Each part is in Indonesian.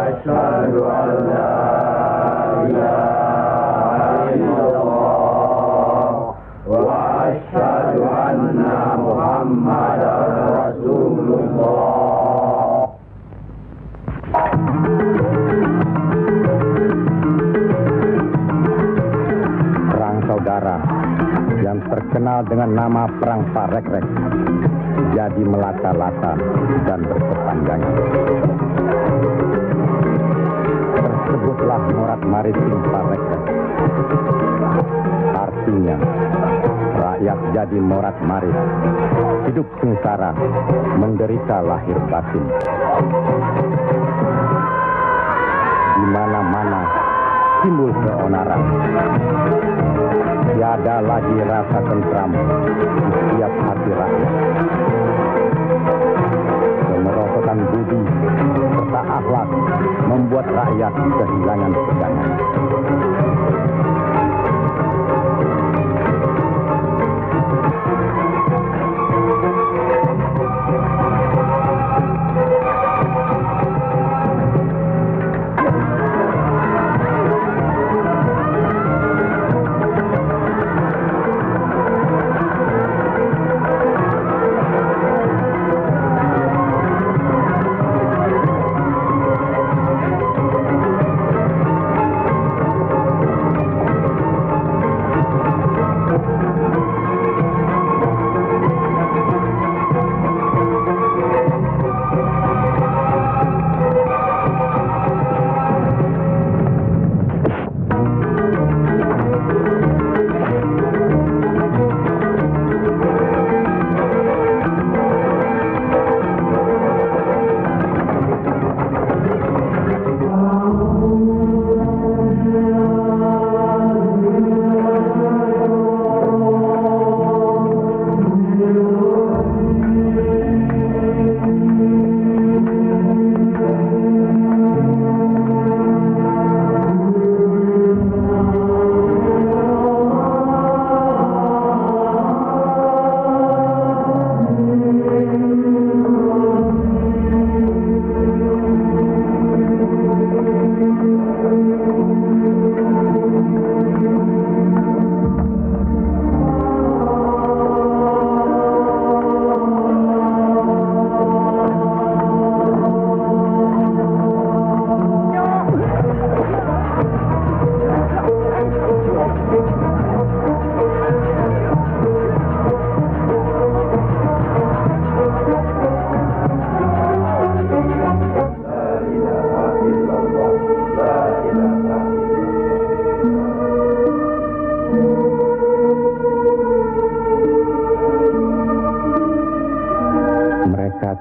أشهد أن لا إله إلا الله وأشهد أن محمدا رسول الله. Perang saudara yang terkenal dengan nama Perang Parekrek jadi melata-lata dan berkepanjangan. Tersebutlah morat maritim Parekrek. Artinya, rakyat jadi morat marit, hidup sengsara, menderita lahir batin. Di mana-mana timbul keonaran. Tiada lagi rasa tentram di setiap hati rakyat. Kemerosotan budi serta akhlak membuat rakyat kehilangan pegangan.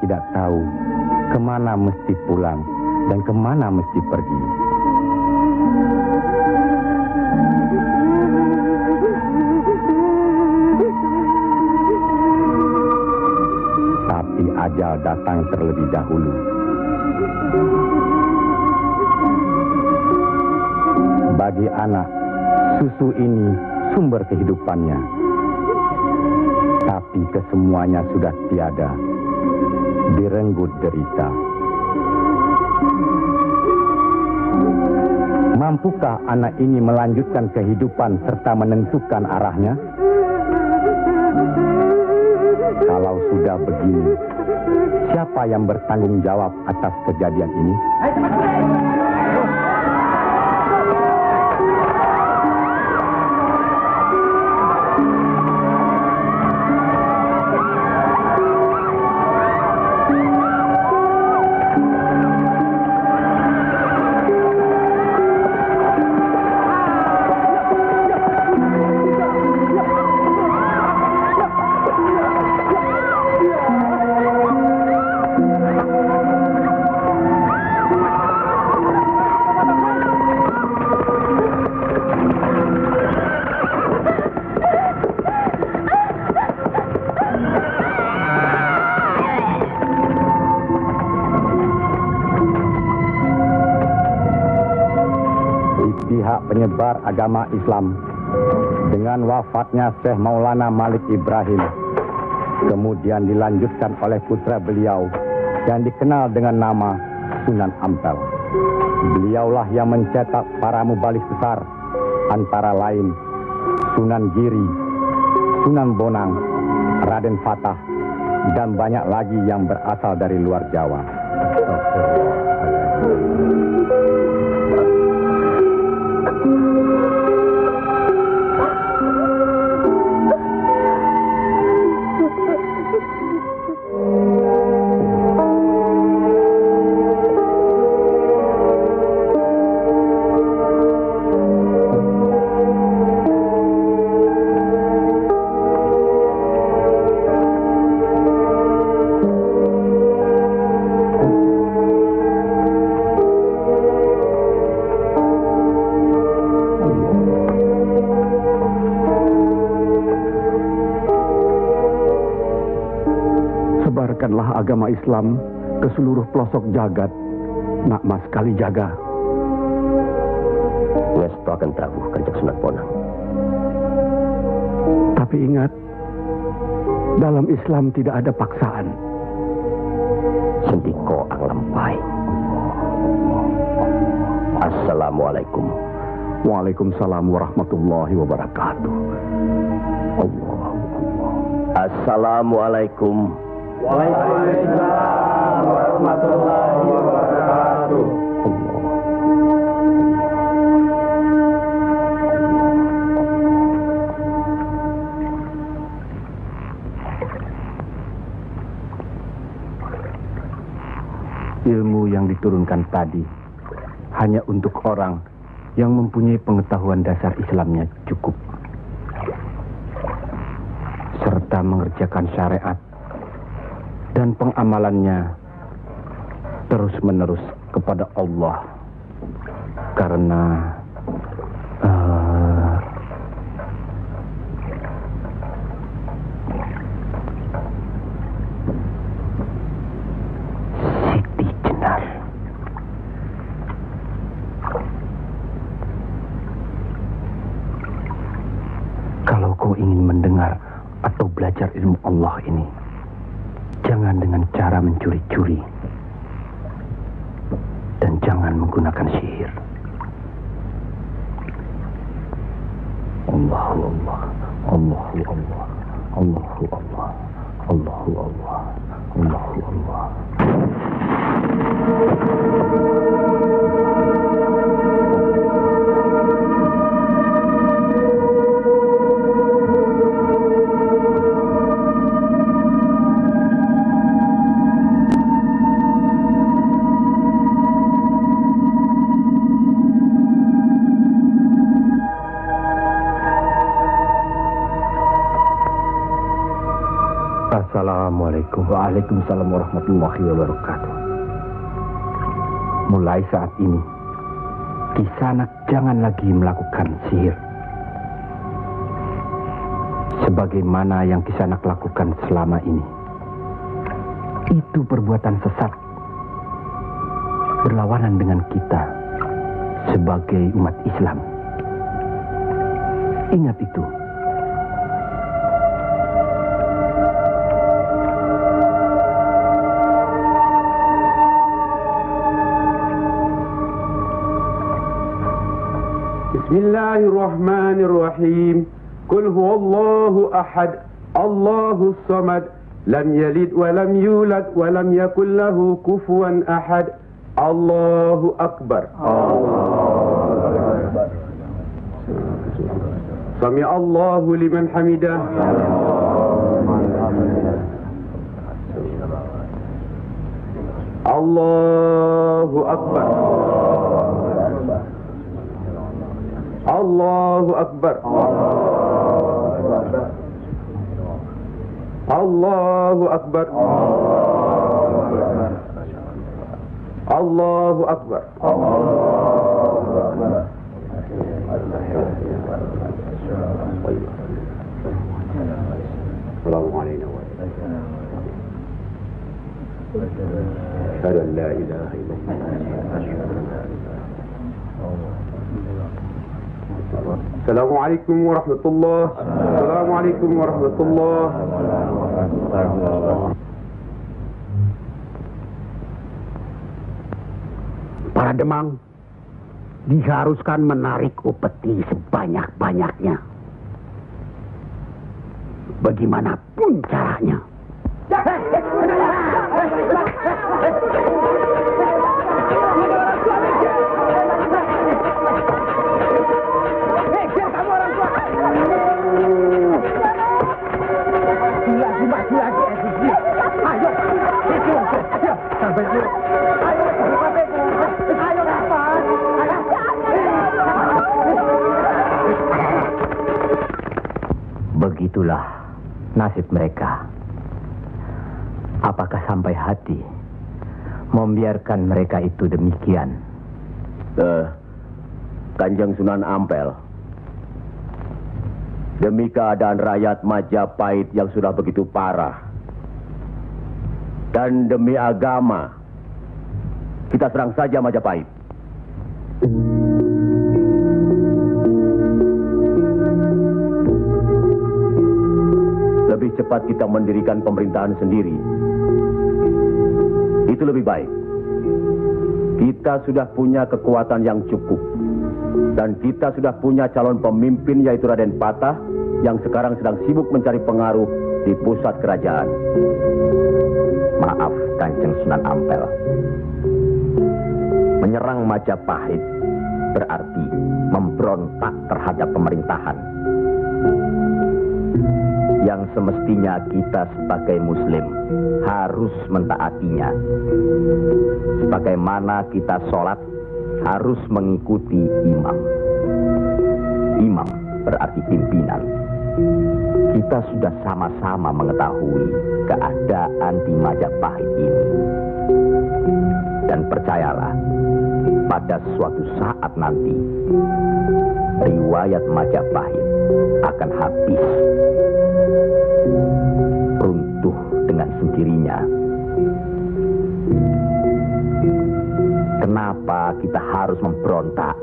Tidak tahu kemana mesti pulang dan kemana mesti pergi. Tapi ajal datang terlebih dahulu. Bagi anak, susu ini sumber kehidupannya. Tapi kesemuanya sudah tiada. Direnggut derita. Mampukah anak ini melanjutkan kehidupan serta menentukan arahnya? Kalau sudah begini, siapa yang bertanggung jawab atas kejadian ini? Penyebar agama Islam dengan wafatnya Syekh Maulana Malik Ibrahim, kemudian dilanjutkan oleh putra beliau yang dikenal dengan nama Sunan Ampel. Beliaulah yang mencetak para mubaligh besar, antara lain Sunan Giri, Sunan Bonang, Raden Fatah, dan banyak lagi yang berasal dari luar Jawa. Sebarkanlah agama Islam ke seluruh pelosok jagat, Nak Mas Kalijaga. Ngestu akan tahu Kanjeng Sunan Bonang. Tapi ingat, dalam Islam tidak ada paksaan. Sendiko ang lempai. Assalamualaikum. Waalaikumsalam warahmatullahi wabarakatuh. Allah. Assalamualaikum. Waalaikumsalam warahmatullahi wabarakatuh. Ilmu yang diturunkan tadi hanya untuk orang yang mempunyai pengetahuan dasar Islamnya cukup, serta mengerjakan syariat dan pengamalannya terus-menerus kepada Allah. Karena Siti Jenar. kalau kau ingin mendengar atau belajar ilmu Allah ini, jangan dengan cara mencuri-curi. Dan jangan menggunakan sihir. Allahu Allah, Allahu Allah, Allahu Allah, Allahu Allah, Allahu Allah. Assalamualaikum. Waalaikumsalam warahmatullahi wabarakatuh. Mulai saat ini, Kisanak jangan lagi melakukan sihir. Sebagaimana yang Kisanak lakukan selama ini. Itu perbuatan sesat. Berlawanan dengan kita sebagai umat Islam. Ingat itu. Bismillahirrahmanirrahim. Qul huwallahu ahad, Allahus samad, lam yalid wa lam yulad wa lam yakul lahu kufuwan ahad. Allahu akbar. Sami Allahu liman hamidah. Allahu akbar. Allahu akbar. Allahu akbar. Allahu akbar. Assalamualaikum Assalamualaikum warahmatullahi wabarakatuh. Assalamualaikum warahmatullahi wabarakatuh. Para Demang, diharuskan menarik upeti sebanyak-banyaknya. Bagaimanapun caranya. Begitulah nasib mereka. Apakah sampai hati membiarkan mereka itu demikian? Kanjeng Sunan Ampel, demi keadaan rakyat Majapahit yang sudah begitu parah, dan demi agama, kita serang saja Majapahit. Lebih cepat kita mendirikan pemerintahan sendiri. Itu lebih baik. Kita sudah punya kekuatan yang cukup. Dan kita sudah punya calon pemimpin yaitu Raden Patah yang sekarang sedang sibuk mencari pengaruh di pusat kerajaan. Maaf, Kanjeng Sunan Ampel. Menyerang Majapahit berarti memberontak terhadap pemerintahan. Yang semestinya kita sebagai Muslim harus mentaatinya. Sebagaimana kita sholat harus mengikuti imam. Imam berarti pimpinan. Kita sudah sama-sama mengetahui keadaan di Majapahit ini. Dan percayalah, pada suatu saat nanti, riwayat Majapahit akan habis. Runtuh dengan sendirinya. Kenapa kita harus memberontak?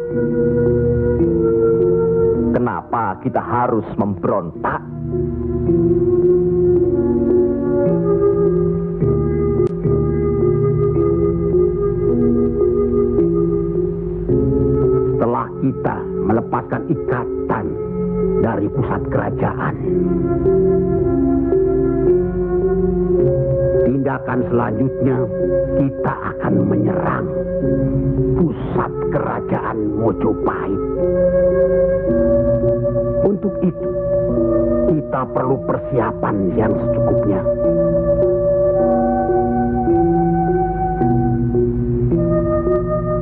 Kenapa kita harus memberontak? Setelah kita melepaskan ikatan dari pusat kerajaan, tindakan selanjutnya kita akan menyerang pusat kerajaan Mojopahit. Untuk itu, kita perlu persiapan yang secukupnya.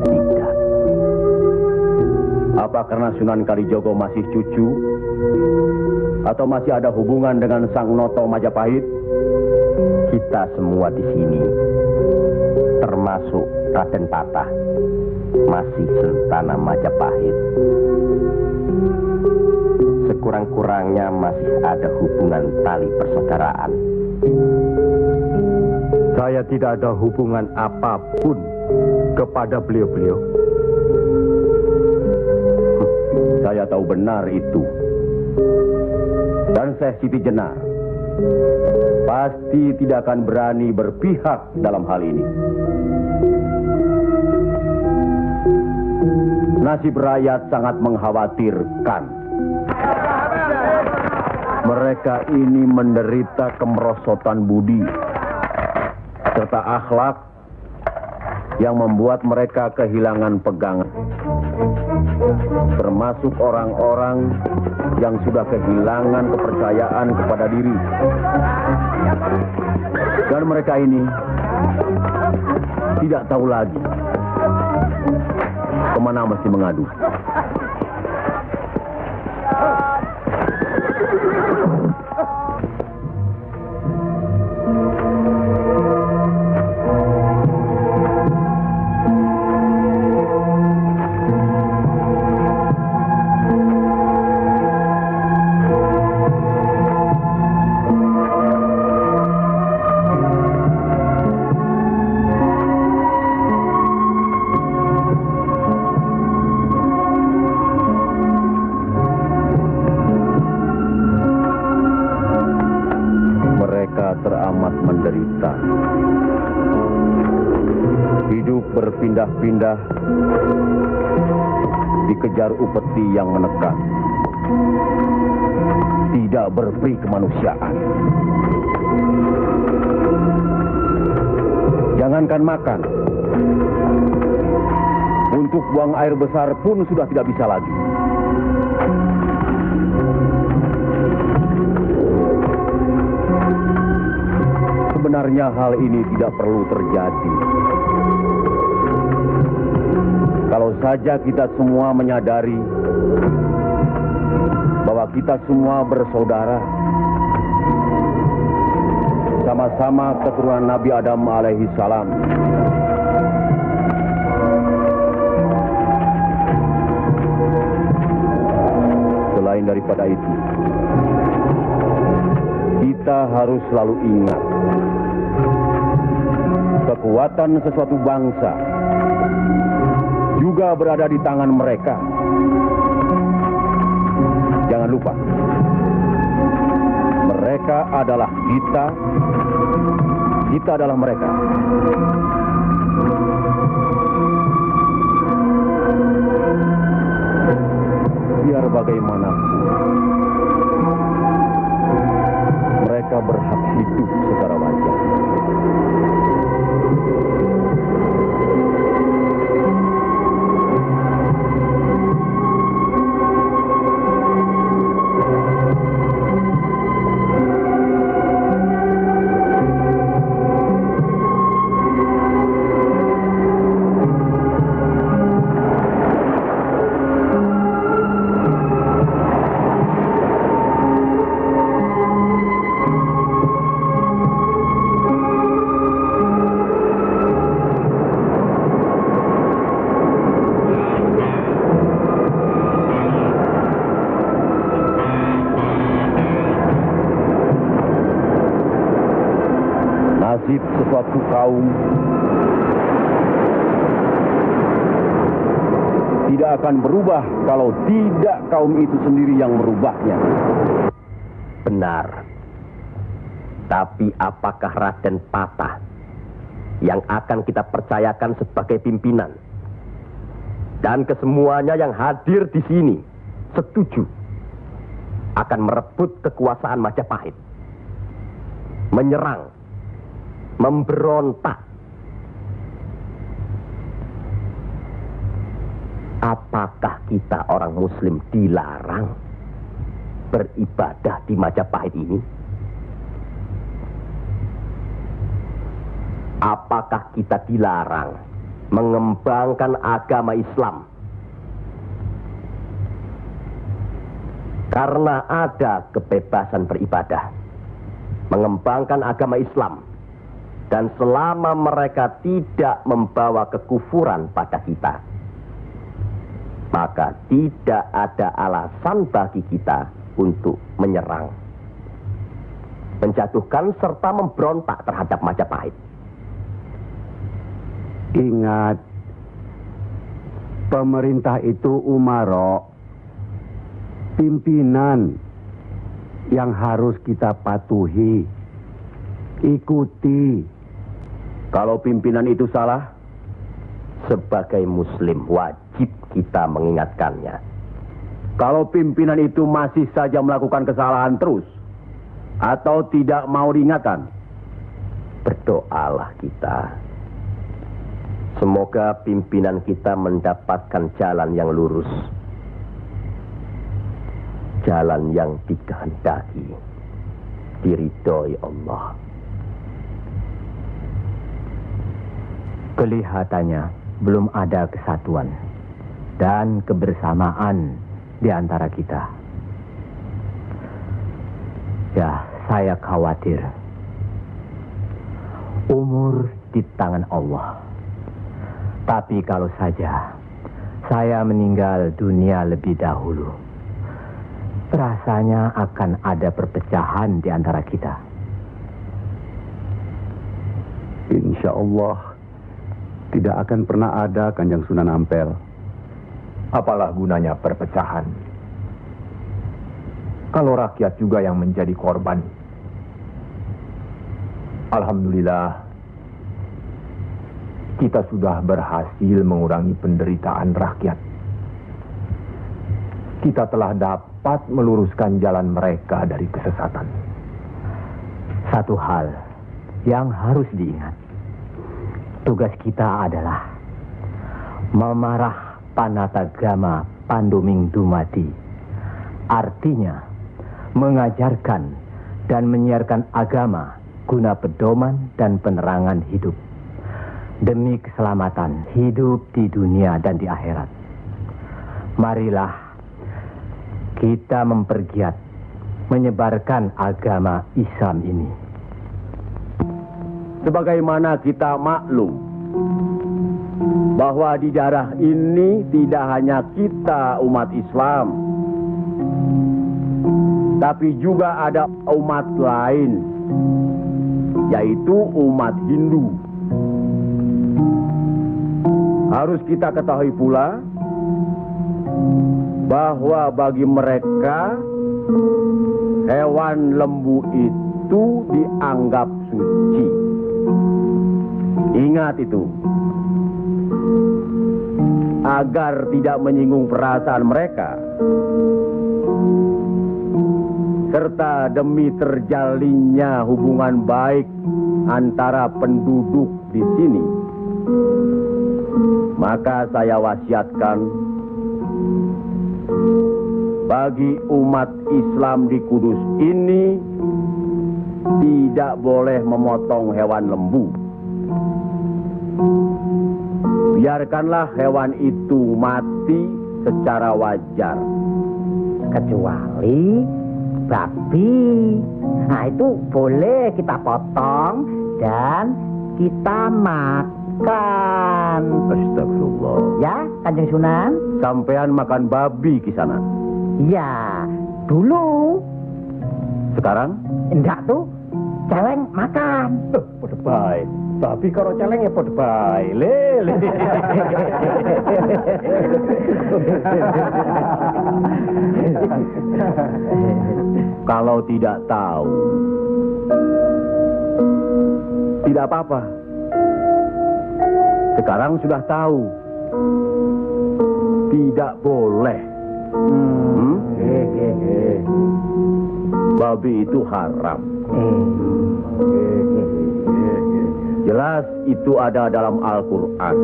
Tidak. Apa karena Sunan Kalijogo masih cucu? Atau masih ada hubungan dengan Sang Noto Majapahit? Kita semua di sini, termasuk Raden Patah, masih sentana Majapahit. Sekurang-kurangnya masih ada hubungan tali persaudaraan. Saya tidak ada hubungan apapun kepada beliau-beliau. Saya tahu benar itu. Dan Syekh Siti Jenar pasti tidak akan berani berpihak dalam hal ini. Nasib rakyat sangat mengkhawatirkan. Mereka ini menderita kemerosotan budi serta akhlak yang membuat mereka kehilangan pegangan. Termasuk orang-orang yang sudah kehilangan kepercayaan kepada diri. Dan mereka ini tidak tahu lagi kemana mesti mengadu. Hidup berpindah-pindah, dikejar upeti yang menekan, tidak berperi kemanusiaan. Jangankan makan, untuk buang air besar pun sudah tidak bisa lagi. Sebenarnya hal ini tidak perlu terjadi. Kalau saja kita semua menyadari bahwa kita semua bersaudara, sama-sama keturunan Nabi Adam alaihi salam. Selain daripada itu, kita harus selalu ingat kekuatan sesuatu bangsa juga berada di tangan mereka. Jangan lupa, mereka adalah kita, kita adalah mereka. Biar bagaimanapun, mereka berhak hidup secara wajar. Nasib sesuatu kaum tidak akan berubah kalau tidak kaum itu sendiri yang merubahnya. Benar. Tapi apakah Raden Patah yang akan kita percayakan sebagai pimpinan? Dan kesemuanya yang hadir di sini setuju akan merebut kekuasaan Majapahit, menyerang, memberontak. Apakah kita orang Muslim dilarang beribadah di Majapahit ini? Apakah kita dilarang mengembangkan agama Islam? Karena ada kebebasan beribadah, mengembangkan agama Islam. Dan selama mereka tidak membawa kekufuran pada kita, maka tidak ada alasan bagi kita untuk menyerang, menjatuhkan serta memberontak terhadap Majapahit. Ingat, pemerintah itu umaro, pimpinan yang harus kita patuhi, ikuti. Kalau pimpinan itu salah, sebagai Muslim wajib kita mengingatkannya. Kalau pimpinan itu masih saja melakukan kesalahan terus, atau tidak mau diingatkan, berdoalah kita. Semoga pimpinan kita mendapatkan jalan yang lurus, jalan yang dikehendaki, diridhoi Allah. Kelihatannya belum ada kesatuan dan kebersamaan di antara kita. Ya, saya khawatir. Umur di tangan Allah. Tapi kalau saja saya meninggal dunia lebih dahulu, rasanya akan ada perpecahan di antara kita. Insya Allah tidak akan pernah ada, Kanjeng Sunan Ampel. Apalah gunanya perpecahan kalau rakyat juga yang menjadi korban? Alhamdulillah, kita sudah berhasil mengurangi penderitaan rakyat. Kita telah dapat meluruskan jalan mereka dari kesesatan. Satu hal yang harus diingat. Tugas kita adalah memarah panatagama Panduming Dumadi. Artinya, mengajarkan dan menyiarkan agama guna pedoman dan penerangan hidup. Demi keselamatan hidup di dunia dan di akhirat. Marilah kita mempergiat menyebarkan agama Islam ini. Sebagaimana kita maklum bahwa di daerah ini tidak hanya kita umat Islam, tapi juga ada umat lain, yaitu umat Hindu. Harus kita ketahui pula bahwa bagi mereka hewan lembu itu dianggap suci. Ingat itu, agar tidak menyinggung perasaan mereka, serta demi terjalinnya hubungan baik antara penduduk di sini, maka saya wasiatkan bagi umat Islam di Kudus ini tidak boleh memotong hewan lembu. Biarkanlah hewan itu mati secara wajar. Kecuali babi. Nah, itu boleh kita potong dan kita makan. Astagfirullah. Ya, Kanjeng Sunan? Sampean makan babi Kisanak? Ya, dulu. Sekarang? Enggak tuh, celeng makan. Pada baik. Tapi kalau celeng ya pada baik. Lele. Kalau tidak tahu, tidak apa-apa. Sekarang sudah tahu. Tidak boleh. Babi itu haram. Jelas itu ada dalam Al-Quran.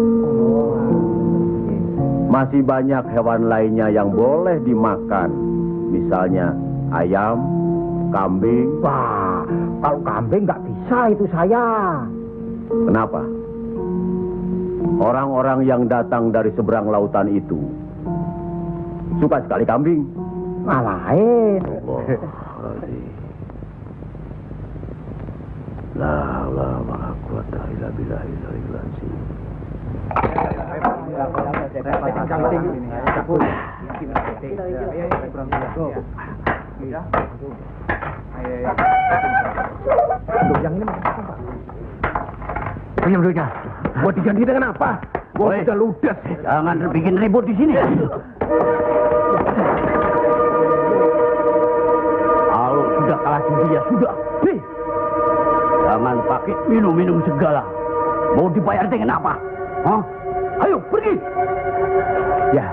Masih banyak hewan lainnya yang boleh dimakan. Misalnya ayam, kambing. Wah, kalau kambing nggak bisa itu saya. Kenapa? Orang-orang yang datang dari seberang lautan itu suka sekali kambing. Malahin. La la maha kuwata illa billahi al-aliyyil azim. Pinjam duitnya. Mau diganti dengan apa? Mau sudah ludes. Jangan bikin ribut di sini. Kalau sudah kalah judi ya sudah. Jangan pakai minum-minum segala. Mau dibayar dengan apa? Hah? Ayo pergi. Ya.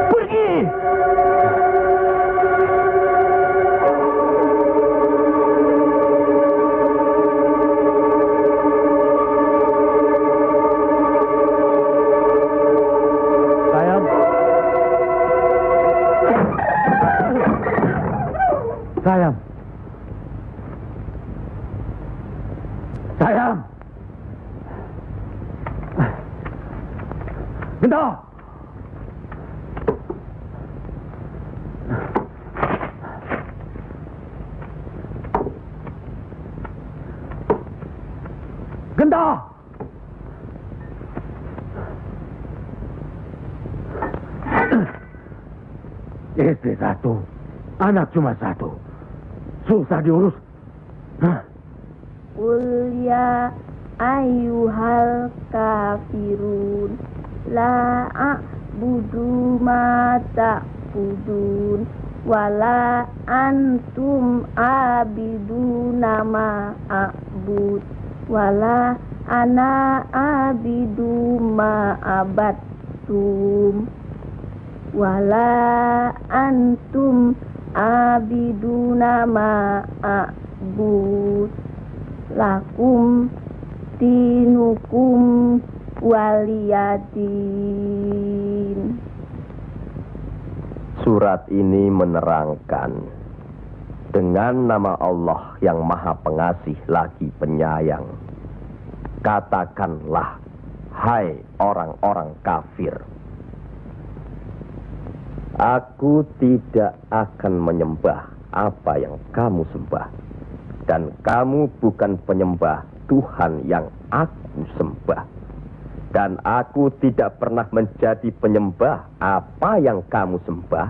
Pergi. Sayang. Sayang. Gento. Gento. Istri satu, anak cuma satu. Susah diurus. Hah? Qul ya ayyuhal kafirun la a'budu ma ta'budun wala antum abiduna ma a'bud wala ana abidu ma abattum wala antum abiduna ma a'bud lakum dinukum waliyadin. Surat ini menerangkan dengan nama Allah yang Maha Pengasih lagi Penyayang. Katakanlah, hai orang-orang kafir, aku tidak akan menyembah apa yang kamu sembah, dan kamu bukan penyembah Tuhan yang aku sembah, dan aku tidak pernah menjadi penyembah apa yang kamu sembah,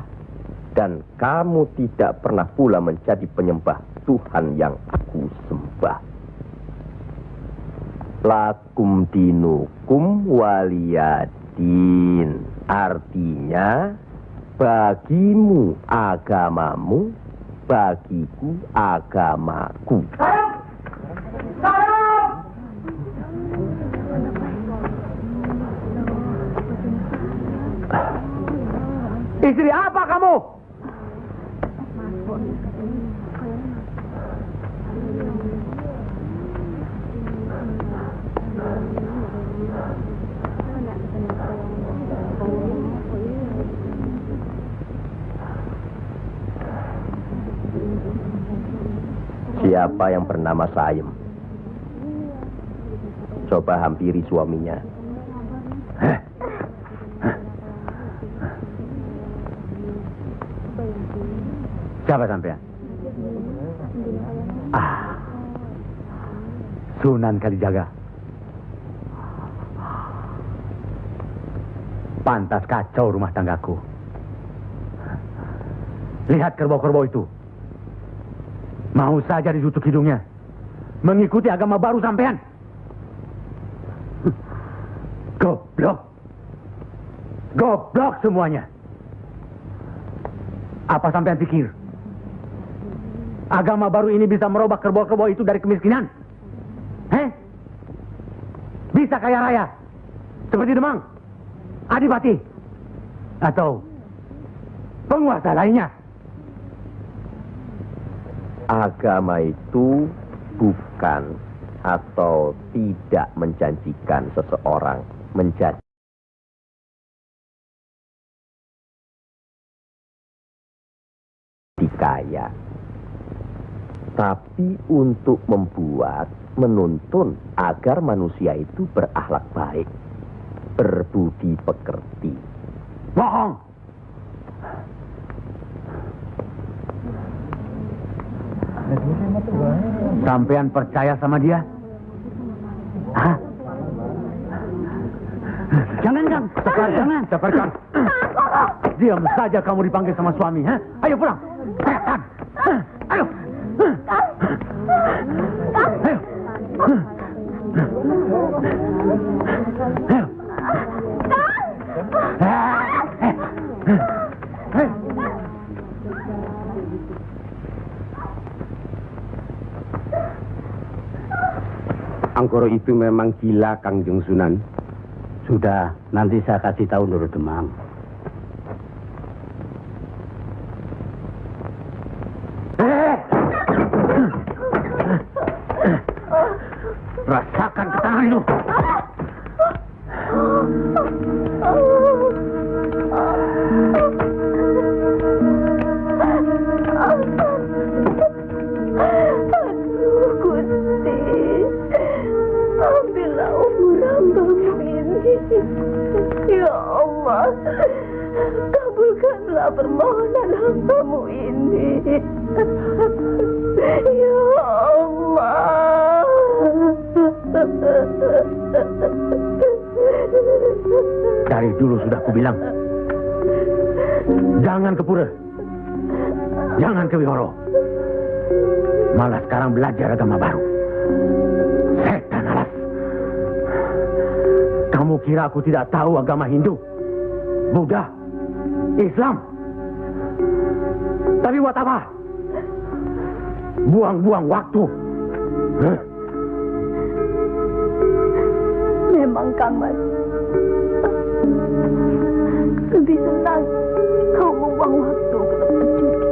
dan kamu tidak pernah pula menjadi penyembah Tuhan yang aku sembah. Lakum dinukum waliyadin, artinya bagimu agamamu, bagiku agamaku. Istri apa kamu? Siapa yang bernama Saim? Coba hampiri suaminya. Siapa sampean? Sunan Kalijaga. Pantas kacau rumah tanggaku. Lihat kerbau-kerbau itu. Mau saja ditutup hidungnya. Mengikuti agama baru sampean. Goblok. Goblok semuanya. Apa sampean pikir? Agama baru ini bisa merubah kerbau-kerbau itu dari kemiskinan? Bisa kaya raya? Seperti Demang, Adipati, atau penguasa lainnya? Agama itu bukan atau tidak menjanjikan seseorang menjadi kaya, tapi untuk menuntun agar manusia itu berakhlak baik, berbudi pekerti. Bohong! Sampean percaya sama dia? Hah? Jangan, Kang. Jangan. Sekarang. Diam saja kamu dipanggil sama suami, ha? Ayo pulang. Setan. Ayo. Ayo. Angkoro itu memang gila, Kangjeng Sunan. Sudah, nanti saya kasih tahu Nur Demang. Rasakan ketangan itu. Ya Allah, kabulkanlah permohonan hamba-Mu ini. Ya Allah. Dari dulu sudah kubilang, jangan ke pura, jangan ke Wihoro. Malah sekarang belajar agama baru. Setan alas. Kamu kira aku tidak tahu agama Hindu, Buddha, Islam? Tapi buat apa? Buang-buang waktu. Mamang Kamar. Lebih senang kau membuang waktu ke tempat judi,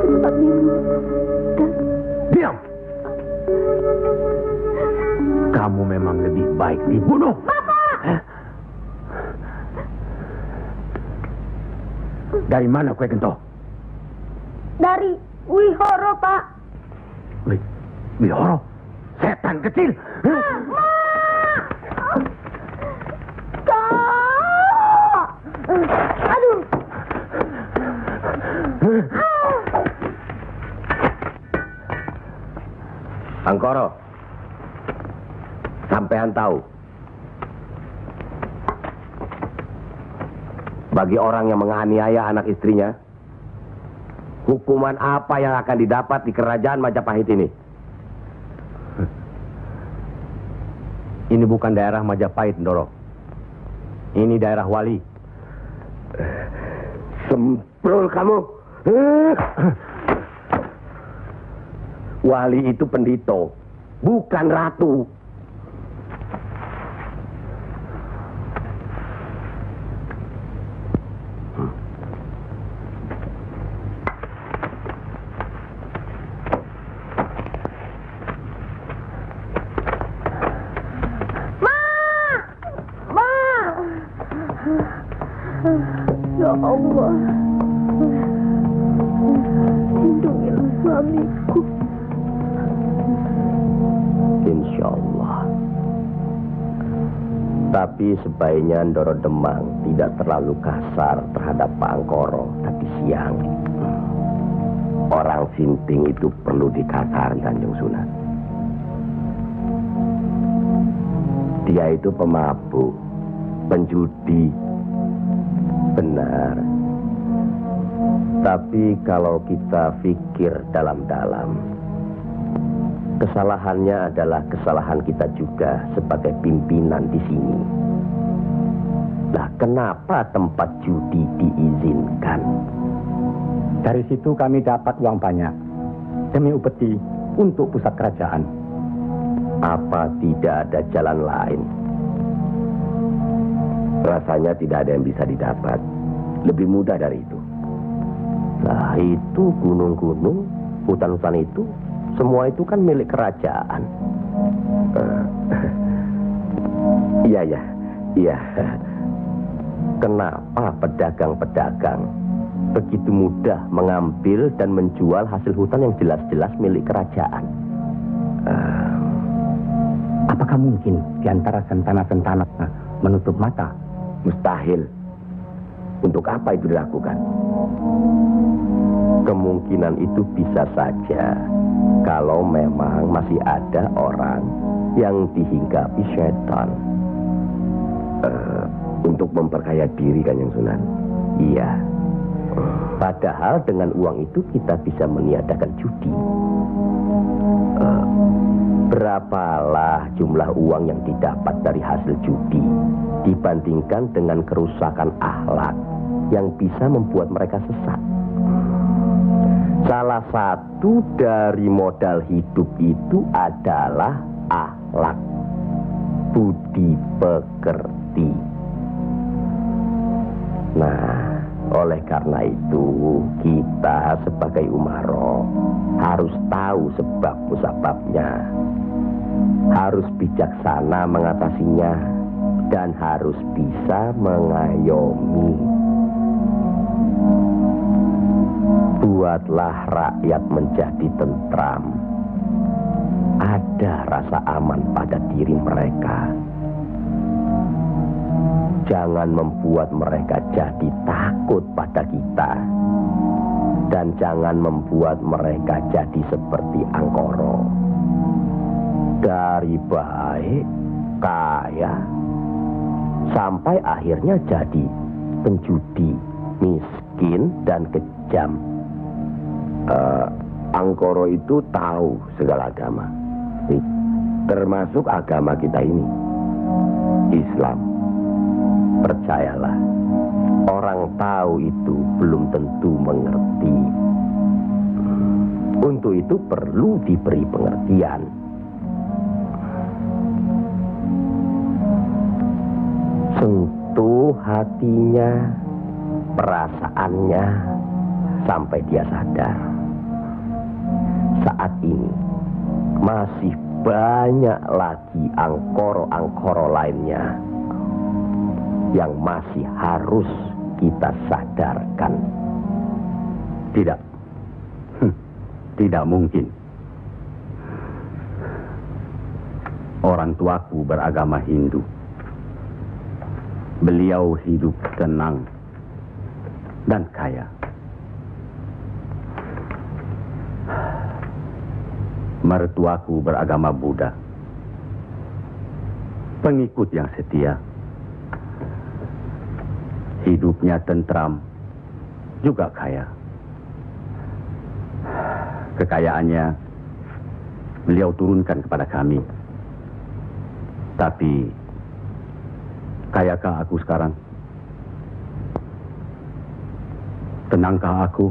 ke tempat minum, dan... Diam! Kamu memang lebih baik dibunuh. Bapak! Dari mana kue gento? Dari Wihoro, Pak. Wihoro? Setan kecil! Kak! Aduh! Angkoro, sampean tahu, bagi orang yang menganiaya anak istrinya, hukuman apa yang akan didapat di kerajaan Majapahit ini? Ini bukan daerah Majapahit, Ndoro. Ini daerah Wali. Semprul kamu. Wali itu pendito, bukan ratu. Ya Allah, lindungilah suamiku. Insya Allah. Tapi sebaiknya Ndoro Demang tidak terlalu kasar terhadap Pak Angkoro tadi siang. Orang sinting itu perlu dikasari, Kanjeng Sunan. Dia itu pemabuk, penjudi. Benar. Tapi kalau kita pikir dalam-dalam, kesalahannya adalah kesalahan kita juga sebagai pimpinan di sini. Nah, kenapa tempat judi diizinkan? Dari situ kami dapat uang banyak demi upeti untuk pusat kerajaan. Apa tidak ada jalan lain? Rasanya tidak ada yang bisa didapat lebih mudah dari itu. Nah, itu gunung-gunung, hutan-hutan itu, semua itu kan milik kerajaan. Iya. Kenapa pedagang-pedagang begitu mudah mengambil dan menjual hasil hutan yang jelas-jelas milik kerajaan? Apakah mungkin di antara sentana-sentana menutup mata? Mustahil. Untuk apa itu dilakukan? Kemungkinan itu bisa saja kalau memang masih ada orang yang dihinggapi setan untuk memperkaya diri, Kanjeng Sunan. Iya. Padahal dengan uang itu kita bisa meniadakan judi. Berapalah jumlah uang yang didapat dari hasil judi dibandingkan dengan kerusakan akhlak yang bisa membuat mereka sesat. Salah satu dari modal hidup itu adalah akhlak, budi pekerti. Nah, oleh karena itu kita sebagai umaro harus tahu sebab musababnya, harus bijaksana mengatasinya, dan harus bisa mengayomi. Buatlah rakyat menjadi tentram, ada rasa aman pada diri mereka. Jangan membuat mereka jadi takut pada kita, dan jangan membuat mereka jadi seperti Angkoro. Dari baik, kaya, sampai akhirnya jadi penjudi, miskin, dan kejam. Angkoro itu tahu segala agama, termasuk agama kita ini, Islam. Percayalah, orang tahu itu belum tentu mengerti. Untuk itu perlu diberi pengertian. Sentuh hatinya, perasaannya, sampai dia sadar. Saat ini masih banyak lagi angkoro-angkoro lainnya yang masih harus kita sadarkan. Tidak. Tidak mungkin. Orang tuaku beragama Hindu. Beliau hidup tenang dan kaya. Mertuaku beragama Buddha. Pengikut yang setia. Hidupnya tentram, juga kaya. Kekayaannya beliau turunkan kepada kami. Tapi, kayakah aku sekarang? Tenangkah aku?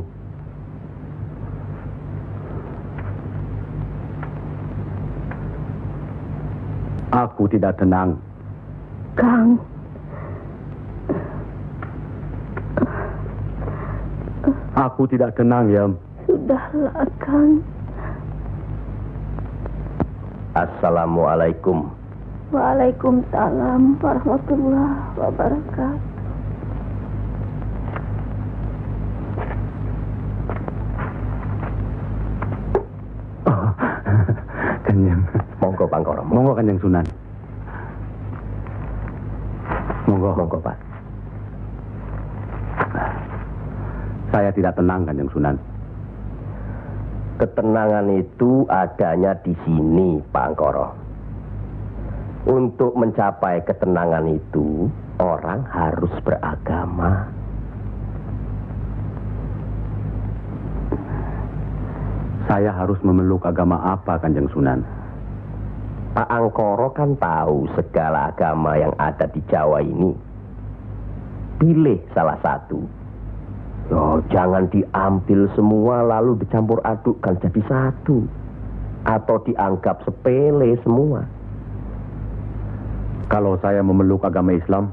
Aku tidak tenang. Kang. Aku tidak tenang, Yam. Sudahlah, Kang. Assalamualaikum. Waalaikumsalam warahmatullahi wabarakatuh. Kanjeng. Monggo, Pangkoro. Monggo, Kanjeng Sunan. Monggo. Monggo, Pak. Saya tidak tenang, Kanjeng Sunan. Ketenangan itu adanya di sini, Pak Angkoro. Untuk mencapai ketenangan itu, orang harus beragama. Saya harus memeluk agama apa, Kanjeng Sunan? Pak Angkoro kan tahu segala agama yang ada di Jawa ini. Pilih salah satu. Yo, jangan diambil semua lalu dicampur adukkan jadi satu. Atau dianggap sepele semua. Kalau saya memeluk agama Islam,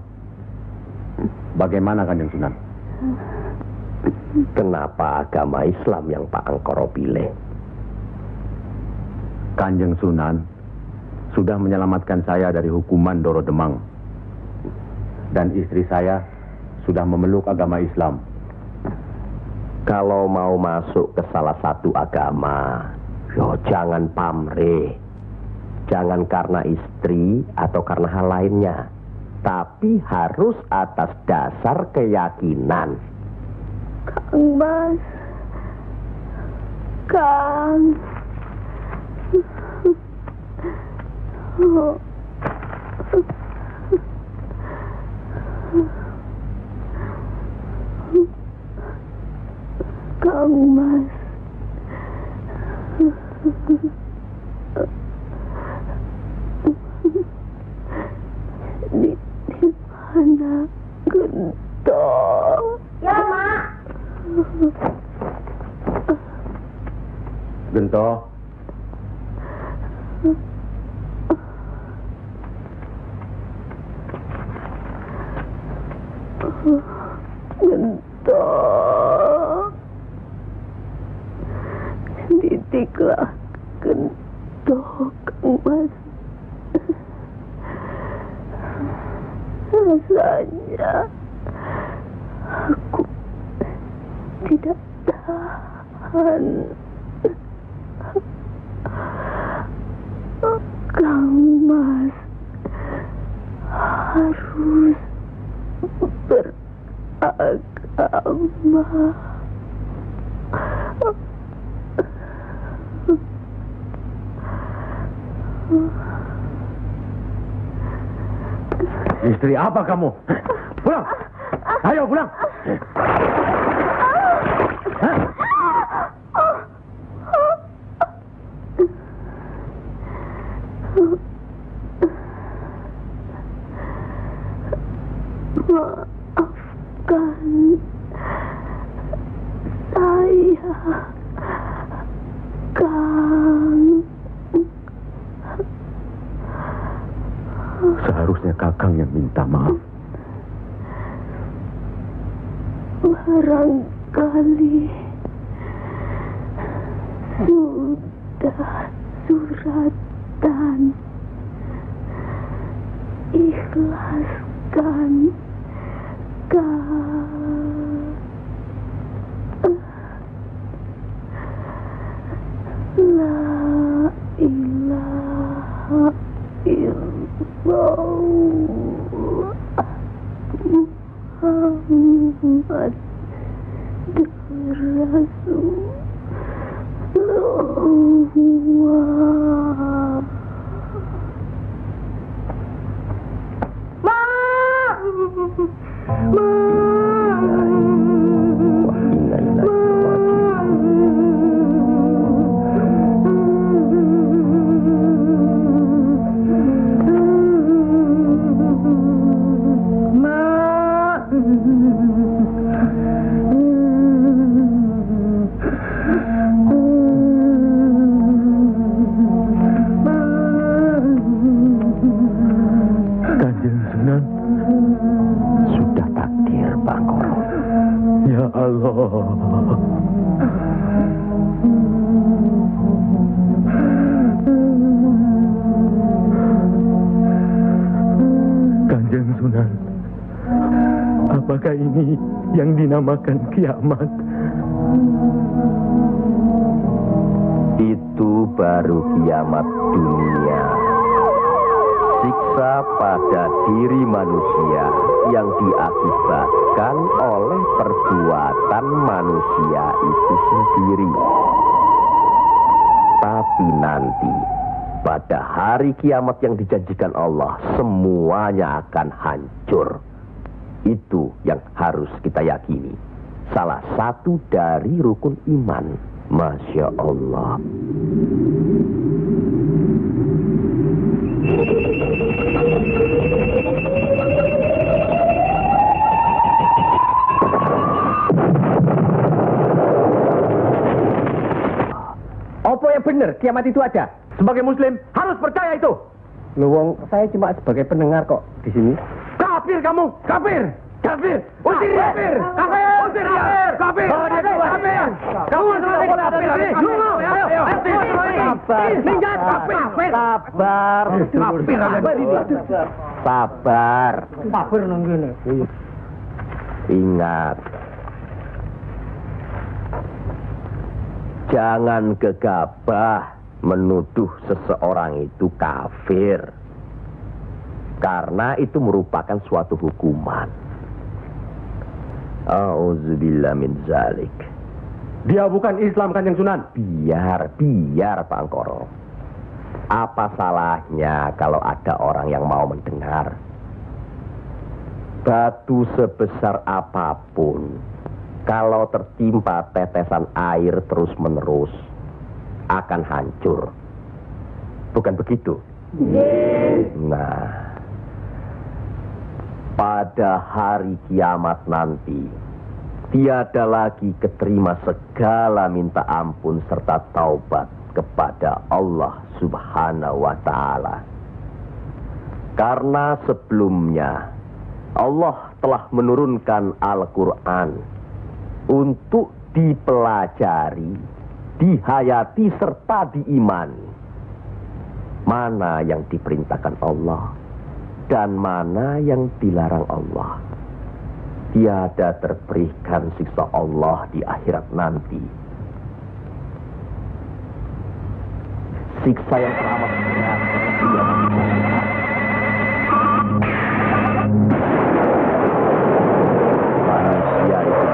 bagaimana, Kanjeng Sunan? Kenapa agama Islam yang Pak Angkoro pilih? Kanjeng Sunan sudah menyelamatkan saya dari hukuman Doro Demang. Dan istri saya sudah memeluk agama Islam. Kalau mau masuk ke salah satu agama, yo jangan pamrih. Jangan karena istri atau karena hal lainnya. Tapi harus atas dasar keyakinan. Kang Mas. Kang. Kang Mas. Di mana Gento? Ya, Mak. Gento. Gento. Didiklah Gento, Kang Mas. Rasanya aku tidak tahan. Kang Mas harus beragama. Istri apa kamu? Pulang! Ayo pulang! Maafkan saya, Kang. Seharusnya Kakang yang minta maaf. barangkali sudah suratan. Ikhlaskan La ilaha illallah Muhammad Rasulullah. Kanjeng Sunan, sudah takdir Bangkoro. Ya Allah. Kanjeng Sunan, apakah ini yang dinamakan kiamat? Itu baru kiamat dunia. Siksa pada diri manusia yang diakibatkan oleh perbuatan manusia itu sendiri. Tapi nanti, pada hari kiamat yang dijanjikan Allah, semuanya akan hancur. Itu yang harus kita yakini. Salah satu dari rukun iman. Masya Allah. Apa yang benar kiamat itu ada? Sebagai muslim harus percaya itu. Luwung, saya cuma sebagai pendengar kok di sini. Kafir kamu, kafir. Kafir, usir dia. Kafir, usir dia. Kafir, kafir. Kamu sebagai kafir. Minggat, kafir. Sabar. Sabar. Kafir nang ngene. Ingat. Jangan gegabah menuduh seseorang itu kafir. Karena itu merupakan suatu hukuman. A'udzubillah min zalik. Dia bukan Islam, Kanjeng Sunan. Biar Pak Angkoro. Apa salahnya kalau ada orang yang mau mendengar? Batu sebesar apapun, kalau tertimpa tetesan air terus-menerus, akan hancur. Bukan begitu? Nah, pada hari kiamat nanti, tiada lagi keterima segala minta ampun serta taubat kepada Allah Subhanahu wa Ta'ala. Karena sebelumnya Allah telah menurunkan Al-Quran untuk dipelajari, dihayati serta diimani. Mana yang diperintahkan Allah dan mana yang dilarang Allah. Tiada terberikan siksa Allah di akhirat nanti. Siksa yang teramat berat. Manusia itu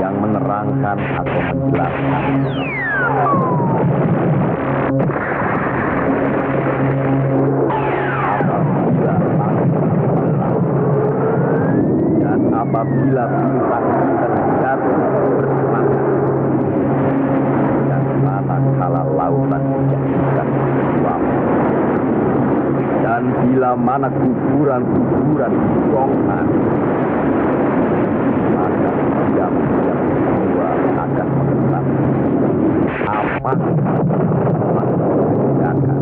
yang menerangkan atau menjelaskan. Apabila bintang-bintang jatuh bersemangat dan manakala lautan dijadikan uap, dan bila mana kuburan-kuburan dibongkar, maka diam-diam semua akan menetap. Apa telah dikerjakan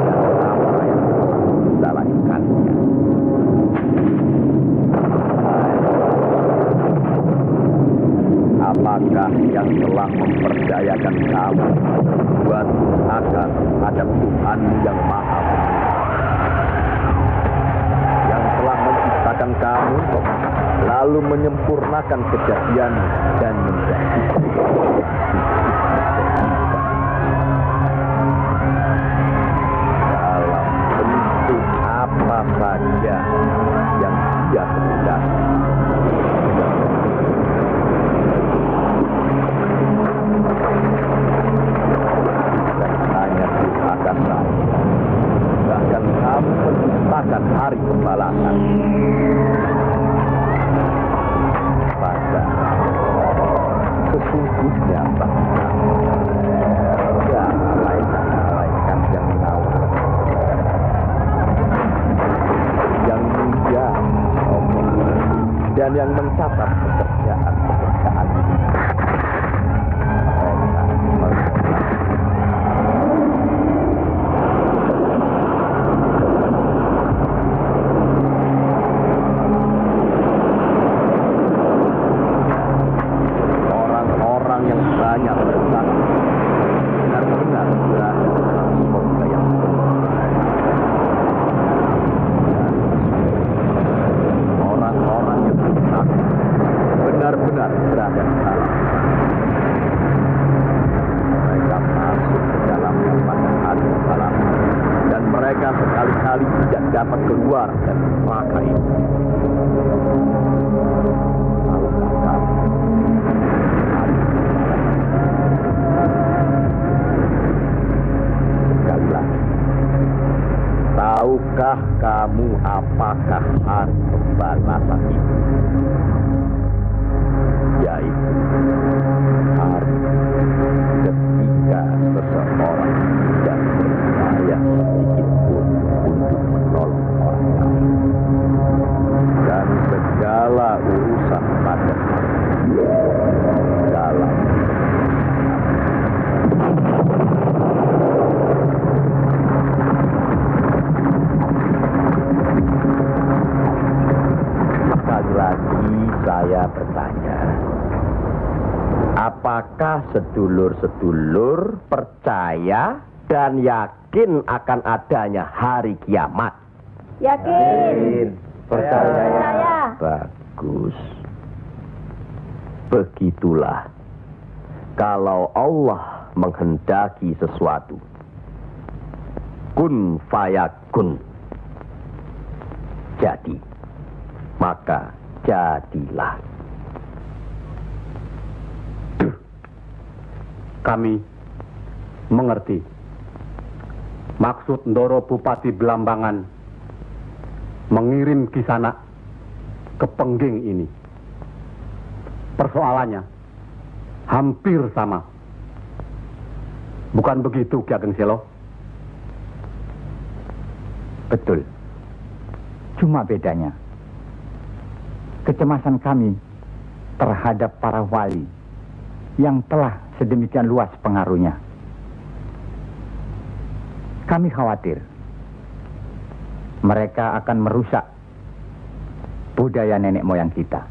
dan apa yang telah kita lakukannya. Siapakah yang telah mempercayakan kamu buat akan ada Tuhanmu yang Maha yang telah menciptakan kamu lalu menyempurnakan kejadian dan menjadikan dalam bentuk apa saja yang Dia kehendaki. Bahkan kamu menciptakan hari pembalasan. Pada sesungguhnya bahkan ya malaikat yang tahu yang mulia dan yang mencatat pekerjaan benar-benar berada di dalam. Mereka masuk ke dalamnya pada hari pembalasan dan mereka sekali-kali tidak dapat keluar dari neraka itu. Sekali lagi, tahukah kamu apakah hari pembalasan itu? Yaitu hari ketika seseorang tidak berupaya sedikit pun untuk menolong orang lain dan segala urusan pada dalam sekali lagi saya bertanya, apakah sedulur-sedulur percaya dan yakin akan adanya hari kiamat? Yakin. Percaya. Bagus. Begitulah. Kalau Allah menghendaki sesuatu, kun fayakun. Jadi, maka jadilah. Kami mengerti maksud Ndoro Bupati Belambangan mengirim Kisanak ke Pengging ini. Persoalannya hampir sama. Bukan begitu, Ki Ageng Selo? Betul. Cuma bedanya, kecemasan kami terhadap para wali yang telah sedemikian luas pengaruhnya. Kami khawatir mereka akan merusak budaya nenek moyang kita.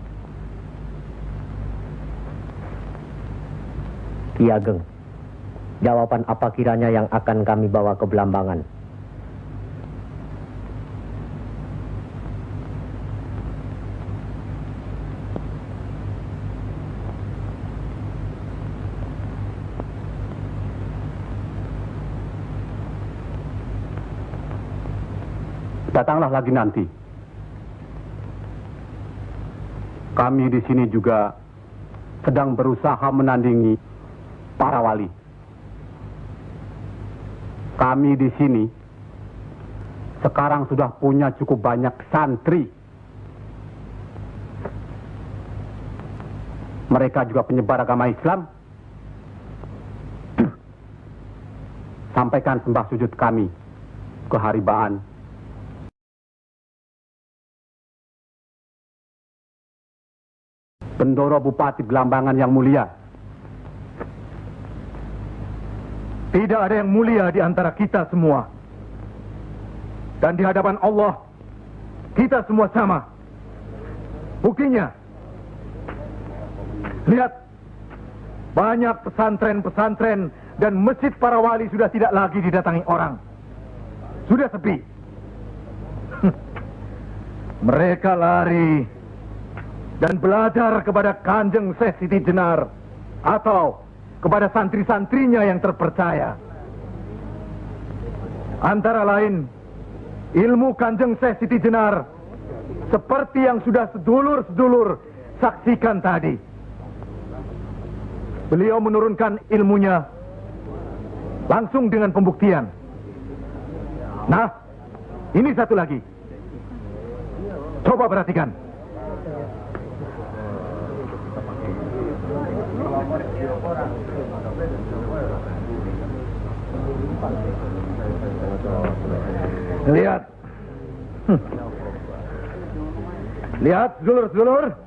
Ki Ageng, jawaban apa kiranya yang akan kami bawa ke Belambangan? Datanglah lagi nanti. Kami di sini juga sedang berusaha menandingi para wali. Kami di sini sekarang sudah punya cukup banyak santri. Mereka juga penyebar agama Islam. Sampaikan sembah sujud kami ke Haribaan. Bendoro Bupati Belambangan yang mulia. Tidak ada yang mulia di antara kita semua. Dan di hadapan Allah, kita semua sama. Buktinya, lihat, Banyak pesantren-pesantren dan masjid para wali sudah tidak lagi didatangi orang. Sudah sepi. Mereka lari dan belajar kepada Kanjeng Syekh Siti Jenar atau kepada santri-santrinya yang terpercaya. Antara lain, ilmu Kanjeng Syekh Siti Jenar seperti yang sudah sedulur-sedulur saksikan tadi. Beliau menurunkan ilmunya langsung dengan pembuktian. Nah, ini satu lagi. Coba perhatikan. Lihat. Lihat, sedulur-sedulur.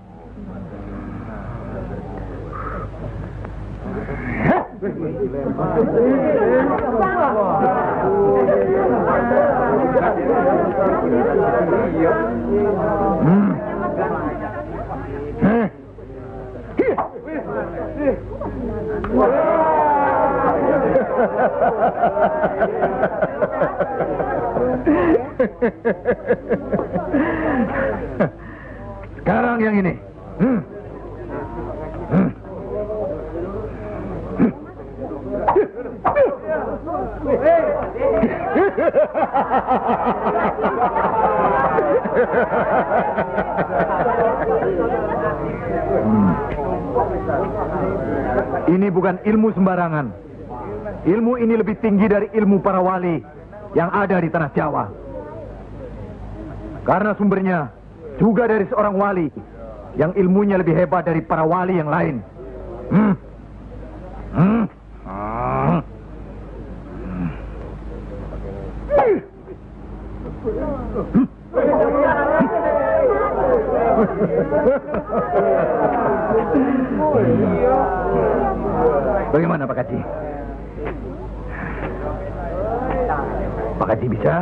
Sekarang yang ini. Ini bukan ilmu sembarangan. Ilmu ini lebih tinggi dari ilmu para wali yang ada di tanah Jawa. Karena sumbernya juga dari seorang wali yang ilmunya lebih hebat dari para wali yang lain. Bagaimana Pak Kaji? Pak Kaji bisa?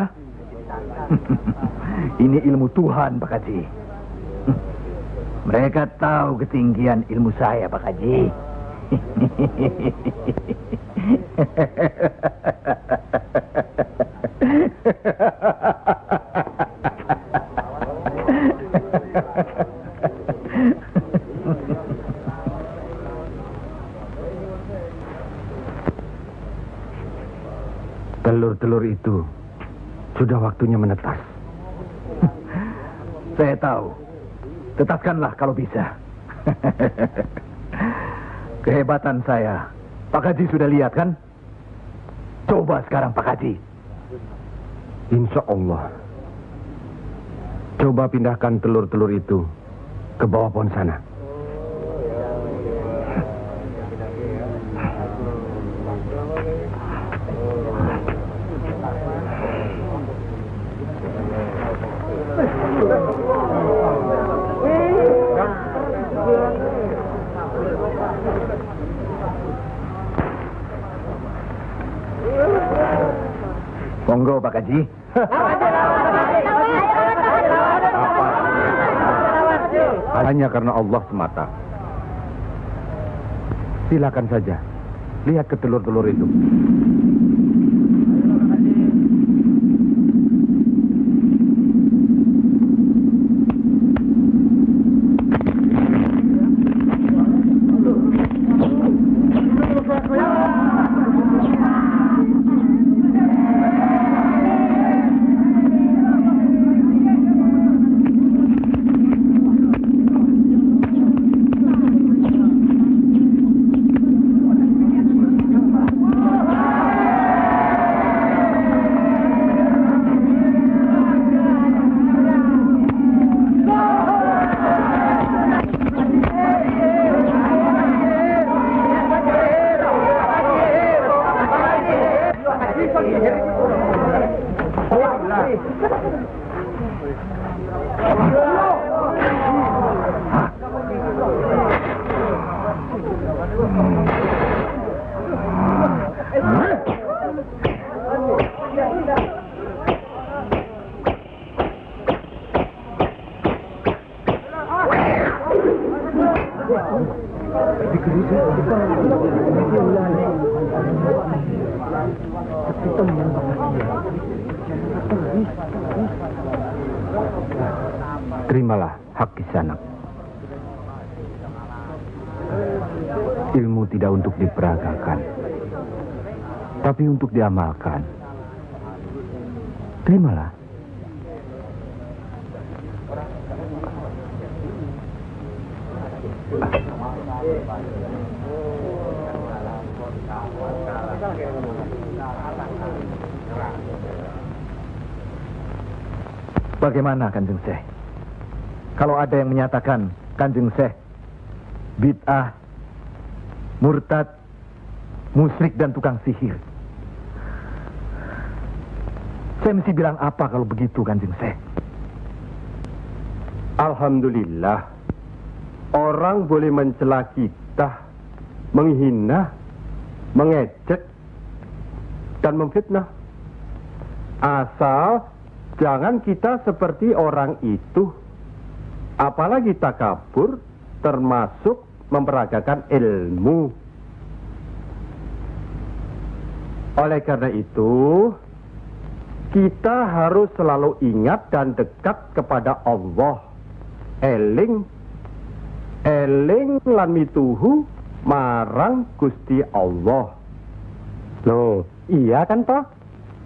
Ini ilmu Tuhan Pak Kaji. Mereka tahu ketinggian ilmu saya Pak Kaji. Telur-telur itu sudah waktunya menetas. Saya tahu. Tetaskanlah kalau bisa. Kehebatan saya, Pak Haji sudah lihat kan? Coba sekarang Pak Haji. Insya Allah. Coba pindahkan telur-telur itu ke bawah pohon sana. Monggo Pak Haji. Hanya karena Allah semata. Silakan saja. Lihat ke telur-telur itu. Terimalah hak Kisanak. Ilmu tidak untuk diperagakan, tapi untuk diamalkan. Terimalah. Bagaimana Kanjeng Syekh? Kalau ada yang menyatakan Kanjeng Syekh bid'ah, murtad, musyrik dan tukang sihir, saya mesti bilang apa kalau begitu Kanjeng Syekh? Alhamdulillah, orang boleh mencela kita, menghina, mengejek, dan memfitnah. Asal jangan kita seperti orang itu, apalagi takabur, termasuk memperagakan ilmu. Oleh karena itu, kita harus selalu ingat dan dekat kepada Allah. Eling lan mituhu marang Gusti Allah. Loh, iya kan toh?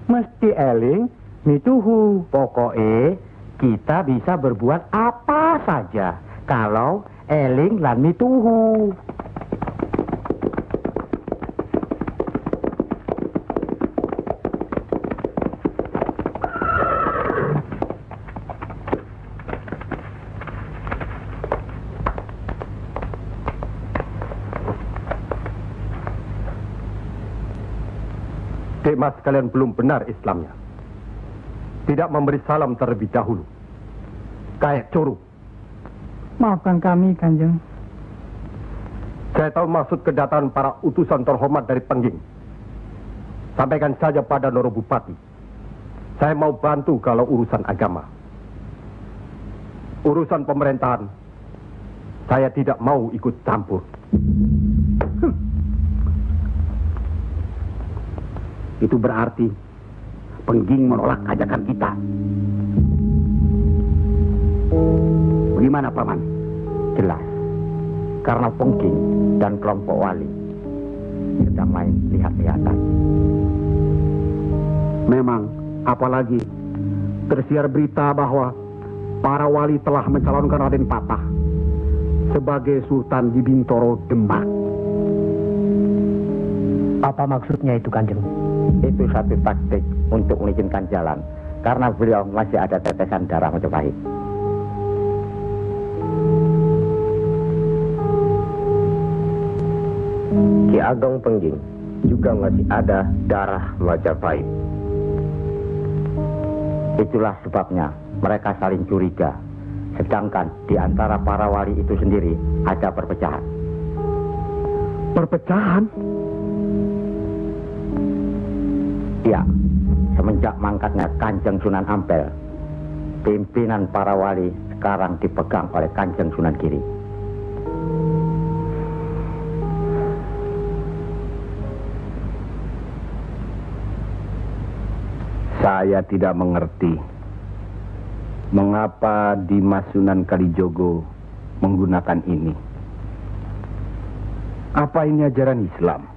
Mesti eling mituhu. Pokoknya kita bisa berbuat apa saja kalau eling lan mituhu. Mas kalian belum benar Islamnya. Tidak memberi salam terlebih dahulu. Kayak curu. Maafkan kami, Kanjeng. Saya tahu maksud kedatangan para utusan terhormat dari Pengging. Sampaikan saja pada Noro Bupati. Saya mau bantu kalau urusan agama. Urusan pemerintahan, saya tidak mau ikut campur. Itu berarti Pengging menolak ajakan kita. Bagaimana, Paman? Jelas, karena Pengging dan kelompok wali sedang main lihat-lihatan. Memang, apalagi tersiar berita bahwa para wali telah mencalonkan Raden Patah sebagai Sultan di Bintoro, Demak. Apa maksudnya itu, Kanjeng? Itu satu taktik untuk melicinkan jalan, karena beliau masih ada tetesan darah Majapahit. Ki Ageng Pengging juga masih ada darah Majapahit. Itulah sebabnya mereka saling curiga, sedangkan di antara para wali itu sendiri ada perpecahan. Perpecahan? Ya, semenjak mangkatnya Kanjeng Sunan Ampel, pimpinan para wali sekarang dipegang oleh Kanjeng Sunan Giri. Saya tidak mengerti mengapa Dimas Sunan Kalijogo menggunakan ini. Apa ini ajaran Islam?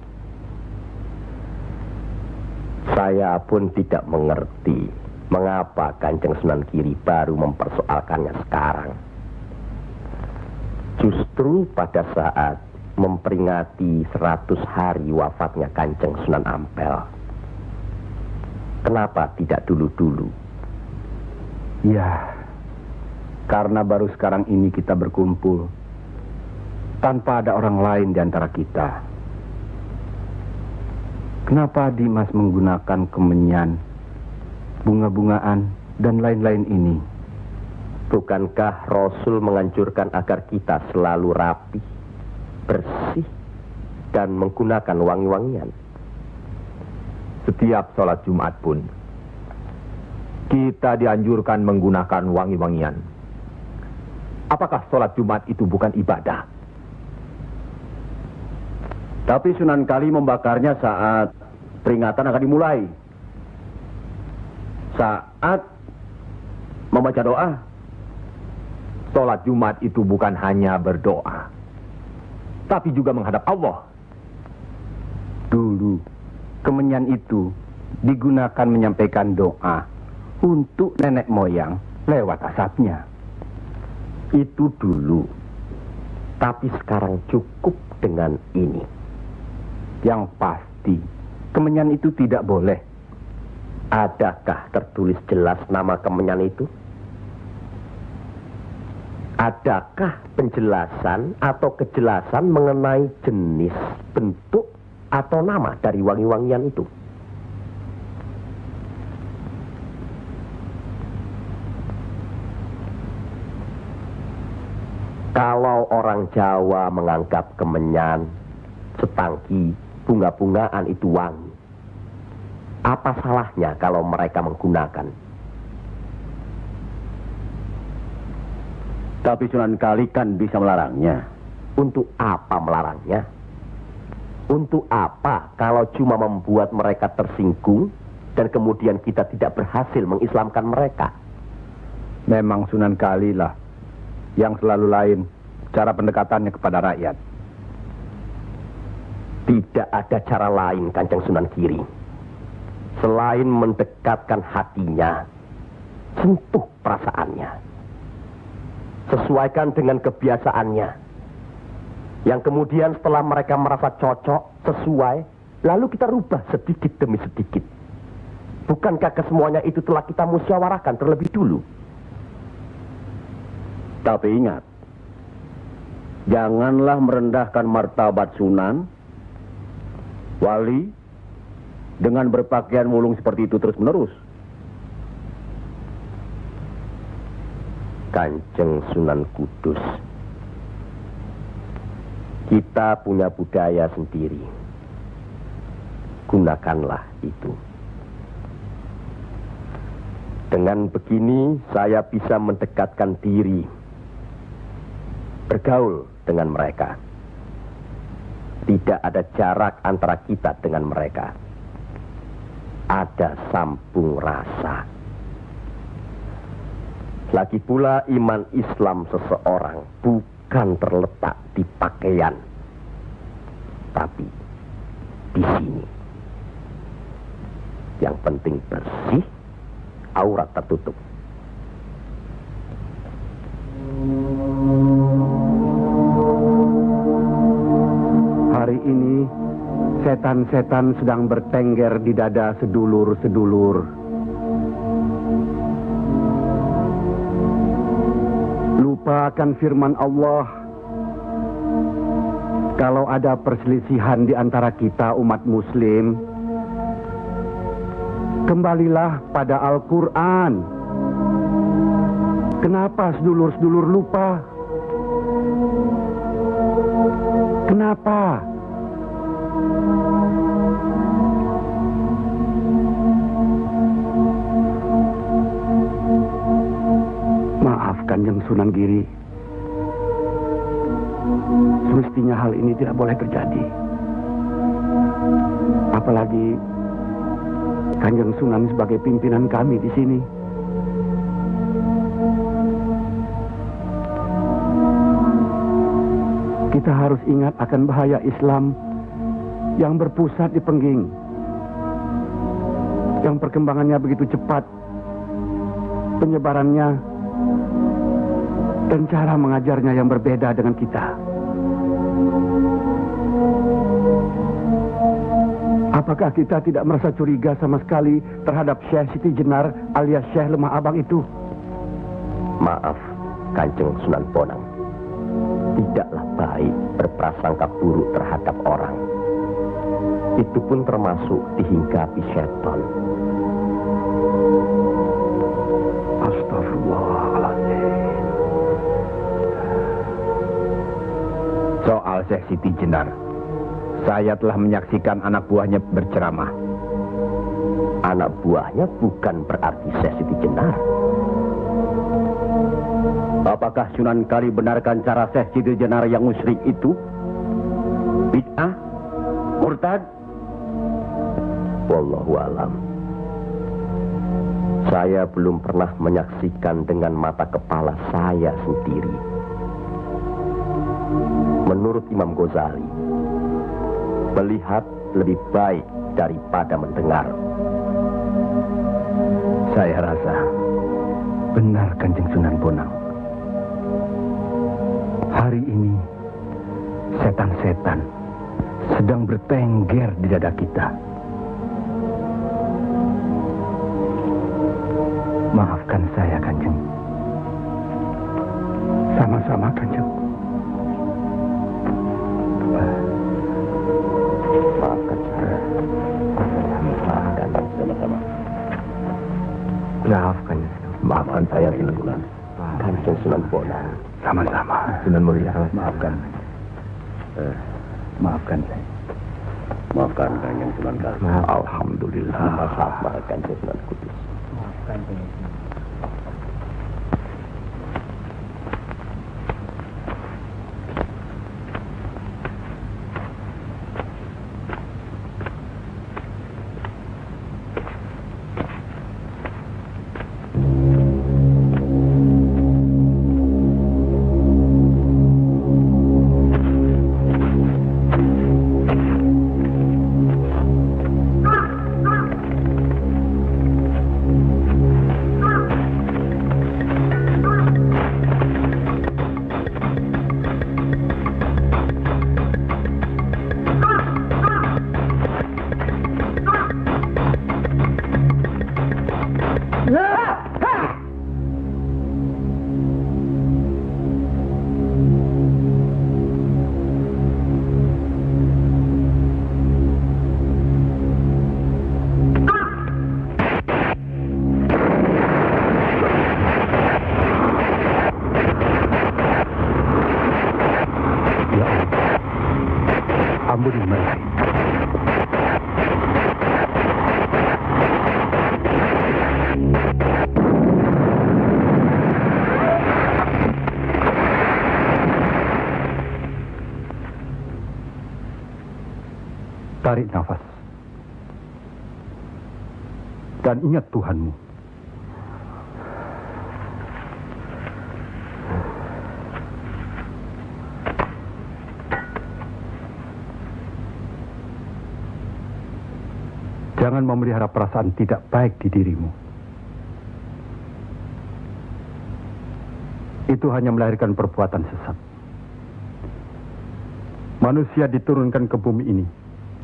Saya pun tidak mengerti mengapa Kanjeng Sunan Giri baru mempersoalkannya sekarang. Justru pada saat memperingati 100 hari wafatnya Kanjeng Sunan Ampel. Kenapa tidak dulu-dulu? Ya, karena baru sekarang ini kita berkumpul tanpa ada orang lain di antara kita. Kenapa Dimas menggunakan kemenyan, bunga-bungaan, dan lain-lain ini? Bukankah Rasul menganjurkan agar kita selalu rapi, bersih, dan menggunakan wangi-wangian? Setiap sholat Jumat pun, kita dianjurkan menggunakan wangi-wangian. Apakah sholat Jumat itu bukan ibadah? Tapi Sunan Kali membakarnya saat peringatan akan dimulai. saat membaca doa. Sholat Jumat itu bukan hanya berdoa, tapi juga menghadap Allah. Dulu, kemenyan itu digunakan menyampaikan doa untuk nenek moyang lewat asapnya. Itu dulu. Tapi sekarang cukup dengan ini. Yang pasti, kemenyan itu tidak boleh. Adakah tertulis jelas nama kemenyan itu? Adakah penjelasan atau kejelasan mengenai jenis, bentuk, atau nama dari wangi-wangian itu? Kalau orang Jawa menganggap kemenyan, setangki, bunga-bungaan itu wangi, apa salahnya kalau mereka menggunakan? Tapi Sunan Kali kan bisa melarangnya. Untuk apa melarangnya? Untuk apa kalau cuma membuat mereka tersinggung dan kemudian kita tidak berhasil mengislamkan mereka? Memang Sunan Kali lah yang selalu lain cara pendekatannya kepada rakyat. Tidak ada cara lain, Kanjeng Sunan Giri, selain mendekatkan hatinya, sentuh perasaannya, sesuaikan dengan kebiasaannya, yang kemudian setelah mereka merasa cocok, sesuai, lalu kita rubah sedikit demi sedikit. Bukankah kesemuanya itu telah kita musyawarahkan terlebih dulu? Tapi ingat, janganlah merendahkan martabat Sunan, wali, dengan berpakaian mulung seperti itu terus-menerus. Kanjeng Sunan Kudus, kita punya budaya sendiri. Gunakanlah itu. Dengan begini, saya bisa mendekatkan diri, bergaul dengan mereka. Tidak ada jarak antara kita dengan mereka. Ada sambung rasa. Lagi pula iman Islam seseorang bukan terletak di pakaian, tapi di sini. Yang penting bersih, aurat tertutup. Hari ini, setan-setan sedang bertengger di dada sedulur-sedulur. Lupa akan firman Allah. Kalau ada perselisihan di antara kita umat muslim, kembalilah pada Al-Quran. Kenapa sedulur-sedulur lupa? Kenapa? Maaf Kanjeng Sunan Giri. Semestinya hal ini tidak boleh terjadi. Apalagi Kanjeng Sunan sebagai pimpinan kami di sini. Kita harus ingat akan bahaya Islam yang berpusat di Pengging, yang perkembangannya begitu cepat, penyebarannya dan cara mengajarnya yang berbeda dengan kita. Apakah kita tidak merasa curiga sama sekali terhadap Syekh Siti Jenar alias Syekh Lemah Abang itu? Maaf, Kanjeng Sunan Bonang. Tidaklah baik berprasangka buruk terhadap orang. Itu pun termasuk dihinggapi setan. Astagfirullahaladzim. Soal Syekh Siti Jenar, saya telah menyaksikan anak buahnya berceramah. Anak buahnya bukan berarti Syekh Siti Jenar. Apakah Sunan Kali benarkan cara Syekh Siti Jenar yang musyrik itu? Bid'ah? Murtad? Wallahu alam. Saya belum pernah menyaksikan dengan mata kepala saya sendiri. Menurut Imam Ghazali, melihat lebih baik daripada mendengar. Saya rasa benar Kanjeng Sunan Bonang. Hari ini setan-setan sedang bertengger di dada kita. Maafkan saya, Kanjeng. Sama-sama, Kanjeng. Maafkan saya. Maafkan sama-sama. Maafkan saya, Sunan. Kanjeng Sunan Bonang. Sama-sama. Sunan Muria. Maafkan. Maafkan saya. Maafkan Kanjeng Sunan Kali. Alhamdulillah. Maafkan Kanjeng Sunan Kudus. Maafkan Kanjeng. Ampuni mereka. Tarik nafas. Dan ingat Tuhanmu. Jangan memelihara perasaan tidak baik di dirimu. Itu hanya melahirkan perbuatan sesat. Manusia diturunkan ke bumi ini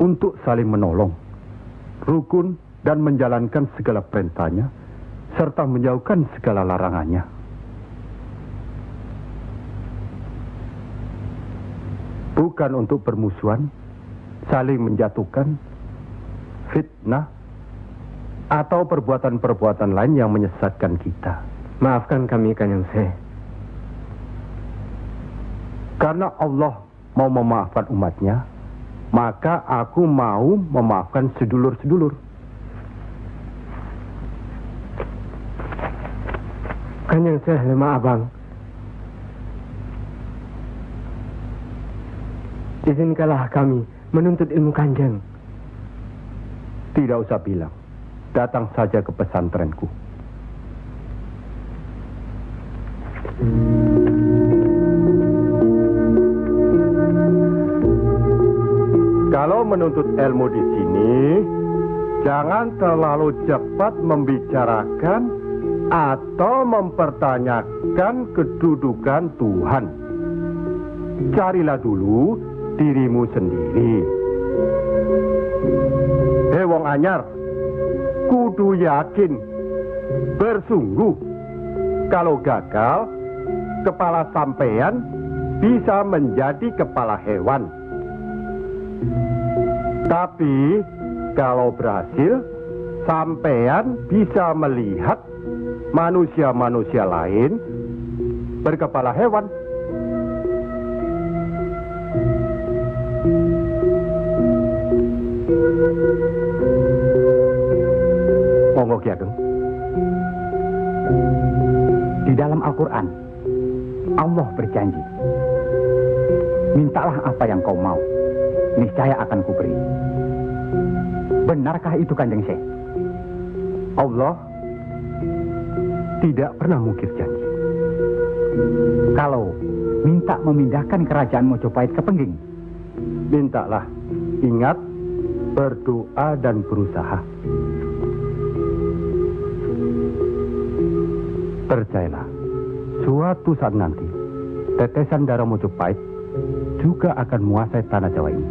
untuk saling menolong, rukun, dan menjalankan segala perintahnya, serta menjauhkan segala larangannya. Bukan untuk bermusuhan, saling menjatuhkan, fitnah, atau perbuatan-perbuatan lain yang menyesatkan kita. Maafkan kami, Kanjeng Syekh. Karena Allah mau memaafkan umatnya, maka aku mau memaafkan sedulur-sedulur. Kanjeng Syekh lemah abang. Izinkanlah kami menuntut ilmu Kanjeng. Tidak usah bilang. Datang saja ke pesantrenku. Kalau menuntut ilmu di sini, jangan terlalu cepat membicarakan atau mempertanyakan kedudukan Tuhan. Carilah dulu dirimu sendiri. Hei wong anyar, kudu yakin, bersungguh. Kalau gagal, kepala sampean bisa menjadi kepala hewan. Tapi kalau berhasil, sampean bisa melihat manusia-manusia lain berkepala hewan. Monggo Ki Ageng. Di dalam Al-Quran, Allah berjanji, mintalah apa yang kau mau, niscaya akan kuberi. Benarkah itu Kanjeng Syekh? Allah tidak pernah mungkir janji. Kalau minta memindahkan kerajaan Mojopahit ke Pengging, mintalah. Ingat, berdoa dan berusaha. Percayalah, suatu saat nanti, tetesan darah Mojopahit juga akan menguasai tanah Jawa ini.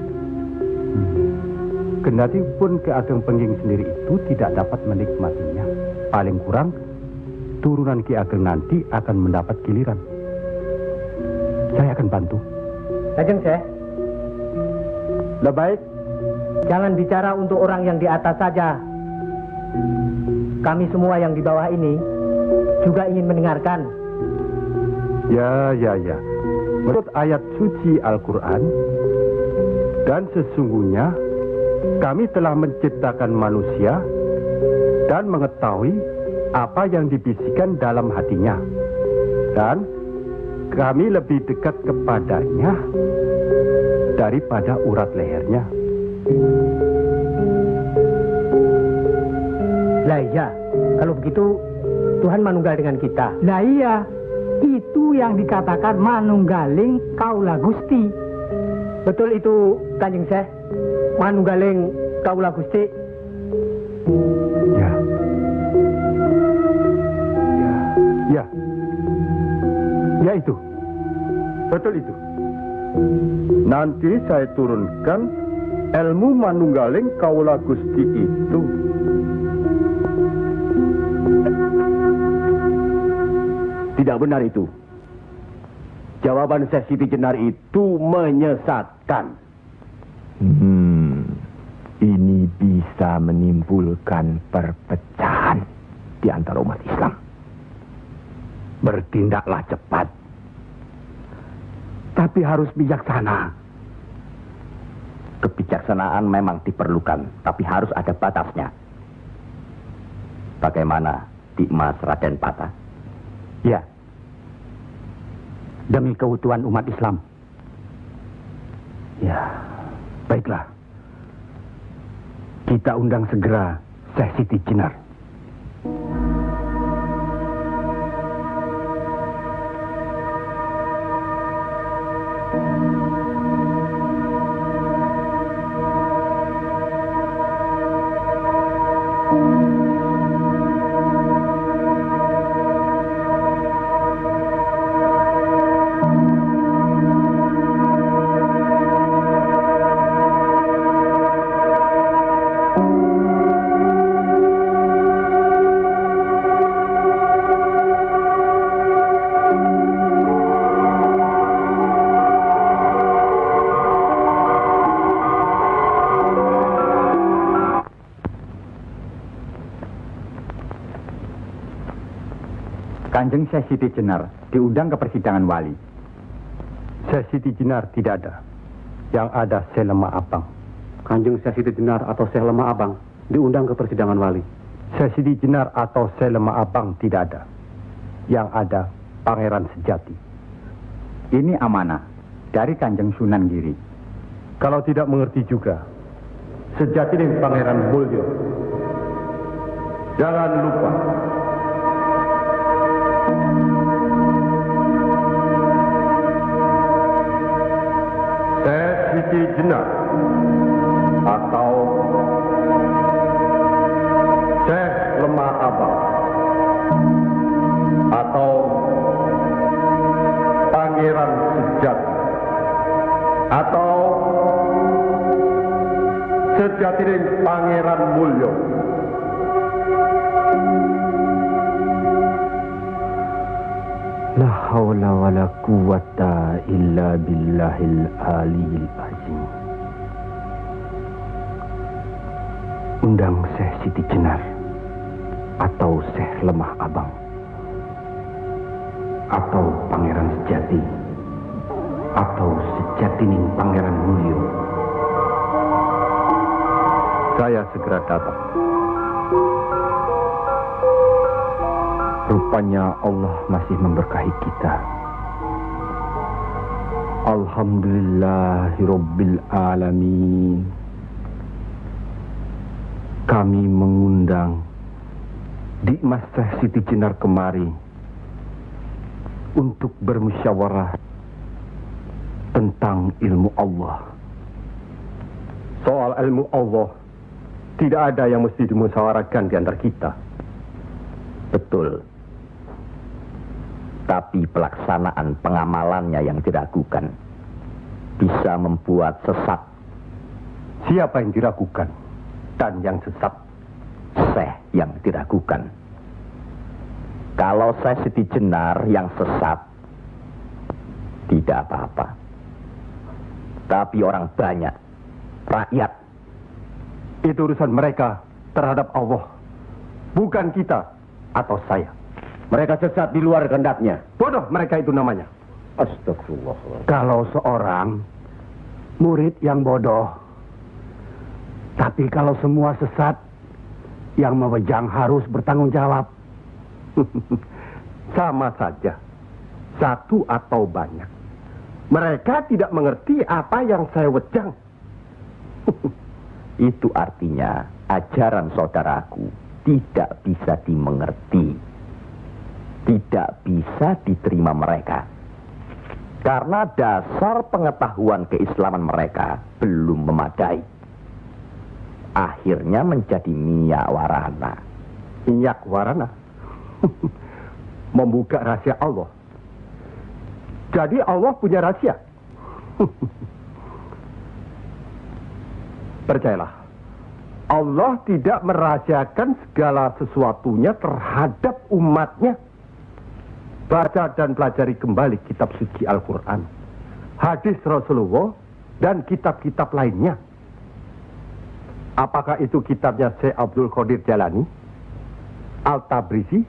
Kendati pun Ki Ageng Pengging sendiri itu tidak dapat menikmatinya, paling kurang turunan Ki Ageng nanti akan mendapat giliran. Saya akan bantu. Kanjeng Syekh, Lebih baik jangan bicara untuk orang yang di atas saja. Kami semua yang di bawah ini juga ingin mendengarkan. Ya. Menurut ayat suci Al-Quran, dan sesungguhnya kami telah menciptakan manusia dan mengetahui apa yang dibisikkan dalam hatinya. Dan kami lebih dekat kepadanya daripada urat lehernya. Lah iya, kalau begitu Tuhan manunggal dengan kita. Lah iya, itu yang dikatakan manunggaling kaula Gusti. Betul itu, Kanjeng Syekh. Manunggaling kaula Gusti. Ya itu. Betul itu. Nanti saya turunkan ilmu manunggaling kaula Gusti itu. Tidak benar itu. Jawaban Syekh Siti Jenar itu menyesatkan. Ini bisa menimbulkan perpecahan di antara umat Islam. Bertindaklah cepat. Tapi harus bijaksana. Kebijaksanaan memang diperlukan, tapi harus ada batasnya. Bagaimana, Dimas Raden Patah? Ya. Demi keutuhan umat Islam. Ya, baiklah. Kita undang segera Syekh Siti Jenar. Kanjeng Syekh Siti Jenar diundang ke persidangan wali. Syekh Siti Jenar tidak ada. Yang ada Syekh Lemah Abang. Kanjeng Syekh Siti Jenar atau Syekh Lemah Abang diundang ke persidangan wali. Syekh Siti Jenar atau Syekh Lemah Abang tidak ada. Yang ada Pangeran Sejati. Ini amanah dari Kanjeng Sunan Giri. Kalau tidak mengerti juga, Sejati dan Pangeran Mulyo. Jangan lupa. Syekh Siti Jenar atau Syekh Lemah Abang atau Pangeran Sejati atau Sejati dan Pangeran Mulyo. La haula wa la quwata illa billahil aliyil azim. Undang Syekh Siti Jenar atau Syekh Lemah Abang atau Pangeran Sejati atau Sejatining Pangeran Mulyo. Saya segera datang. Rupanya Allah masih memberkahi kita. Alhamdulillahirabbil alamin. Kami mengundang Dimas Syekh Siti Jenar kemari untuk bermusyawarah tentang ilmu Allah. Soal ilmu Allah, tidak ada yang mesti dimusyawarahkan di antara kita. Betul. Tapi pelaksanaan pengamalannya yang diragukan bisa membuat sesat. Siapa yang diragukan dan yang sesat? Syekh yang diragukan. Kalau Syekh Siti Jenar yang sesat, tidak apa-apa. Tapi orang banyak, rakyat, itu urusan mereka terhadap Allah, bukan kita atau saya. Mereka sesat di luar kehendaknya. Bodoh mereka itu namanya. Astagfirullah. Kalau seorang murid yang bodoh, tapi kalau semua sesat, yang mewegang harus bertanggung jawab. Sama saja, satu atau banyak. Mereka tidak mengerti apa yang saya wejang. Itu artinya ajaran saudaraku tidak bisa dimengerti, tidak bisa diterima mereka. Karena dasar pengetahuan keislaman mereka belum memadai. Akhirnya menjadi minyak warana. Minyak warana? Membuka rahasia Allah. Jadi Allah punya rahasia. Percayalah, Allah tidak merahasiakan segala sesuatunya terhadap umatnya. Baca dan pelajari kembali kitab suci Al-Quran, hadis Rasulullah, dan kitab-kitab lainnya. Apakah itu kitabnya Syekh Abdul Qadir Jalani, Al-Tabrisi,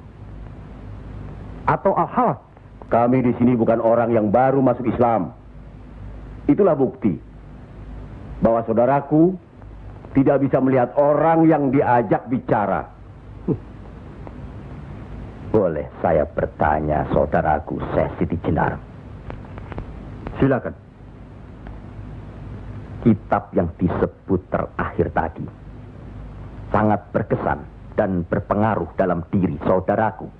atau Al-Halas? Kami di sini bukan orang yang baru masuk Islam. Itulah bukti bahwa saudaraku tidak bisa melihat orang yang diajak bicara. Boleh saya bertanya, saudaraku Syekh Siti Jenar? Silakan. Kitab yang disebut terakhir tadi sangat berkesan dan berpengaruh dalam diri saudaraku.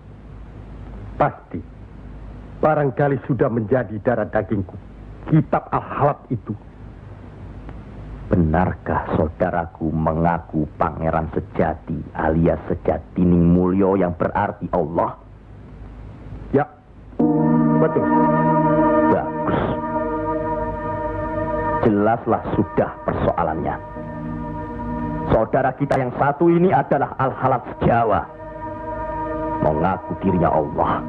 Pasti. Barangkali sudah menjadi darah dagingku. Kitab Al-Halat itu. Benarkah saudaraku mengaku pangeran sejati alias Sejatining Mulyo yang berarti Allah? Ya, betul. Bagus. Jelaslah sudah persoalannya. Saudara kita yang satu ini adalah Al-Halat Jawa. Mengaku dirinya Allah.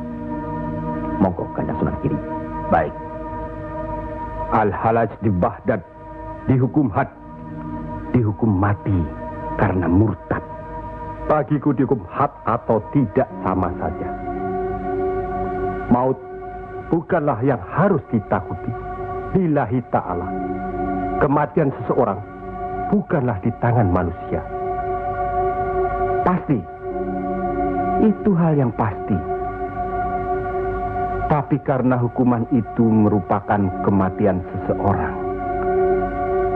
Monggo Kanjeng Sunan Giri. Baik. Al-Halaj di Baghdad dihukum had, dihukum mati karena murtad. Bagiku dihukum had atau tidak sama saja. Maut bukanlah yang harus ditakuti. Lillahi ta'ala. Kematian seseorang bukanlah di tangan manusia. Pasti. Itu hal yang pasti. Tapi karena hukuman itu merupakan kematian seseorang,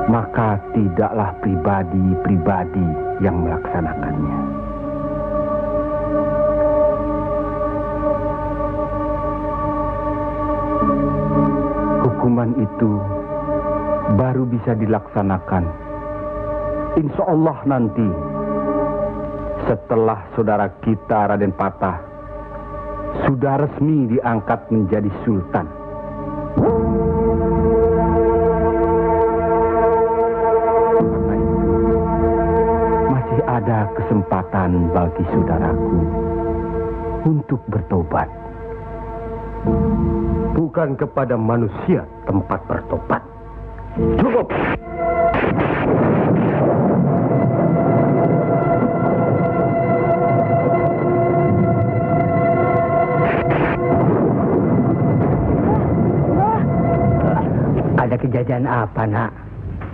maka tidaklah pribadi-pribadi yang melaksanakannya. Hukuman itu baru bisa dilaksanakan, insya Allah nanti, setelah saudara kita Raden Patah sudah resmi diangkat menjadi sultan. Karena itu, masih ada kesempatan bagi saudaraku untuk bertobat. Bukan kepada manusia tempat bertobat. Cukup! Ada kejadian apa, Nak?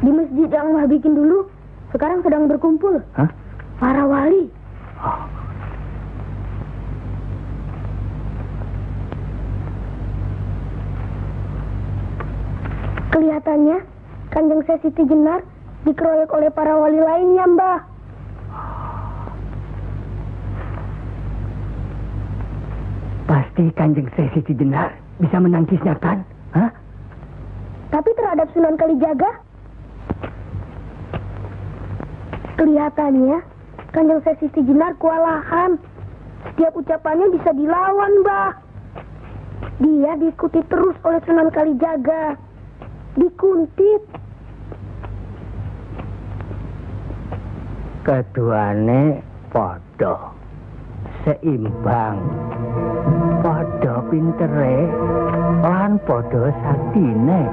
Di masjid yang Mbah bikin dulu, sekarang sedang berkumpul. Hah? Para wali. Oh. Kelihatannya, Kanjeng Syekh Siti Jenar dikeroyok oleh para wali lainnya, Mbah. Pasti Kanjeng Sesi Jenar bisa menangkisnya kan? Hah? Tapi terhadap Sunan Kalijaga, kelihatannya Kanjeng Sesi Jenar kewalahan. Setiap ucapannya bisa dilawan, Mbah. Dia diikuti terus oleh Sunan Kalijaga. Dikuntit. Keduane podo seimbang, podo pintere lan podo saktine.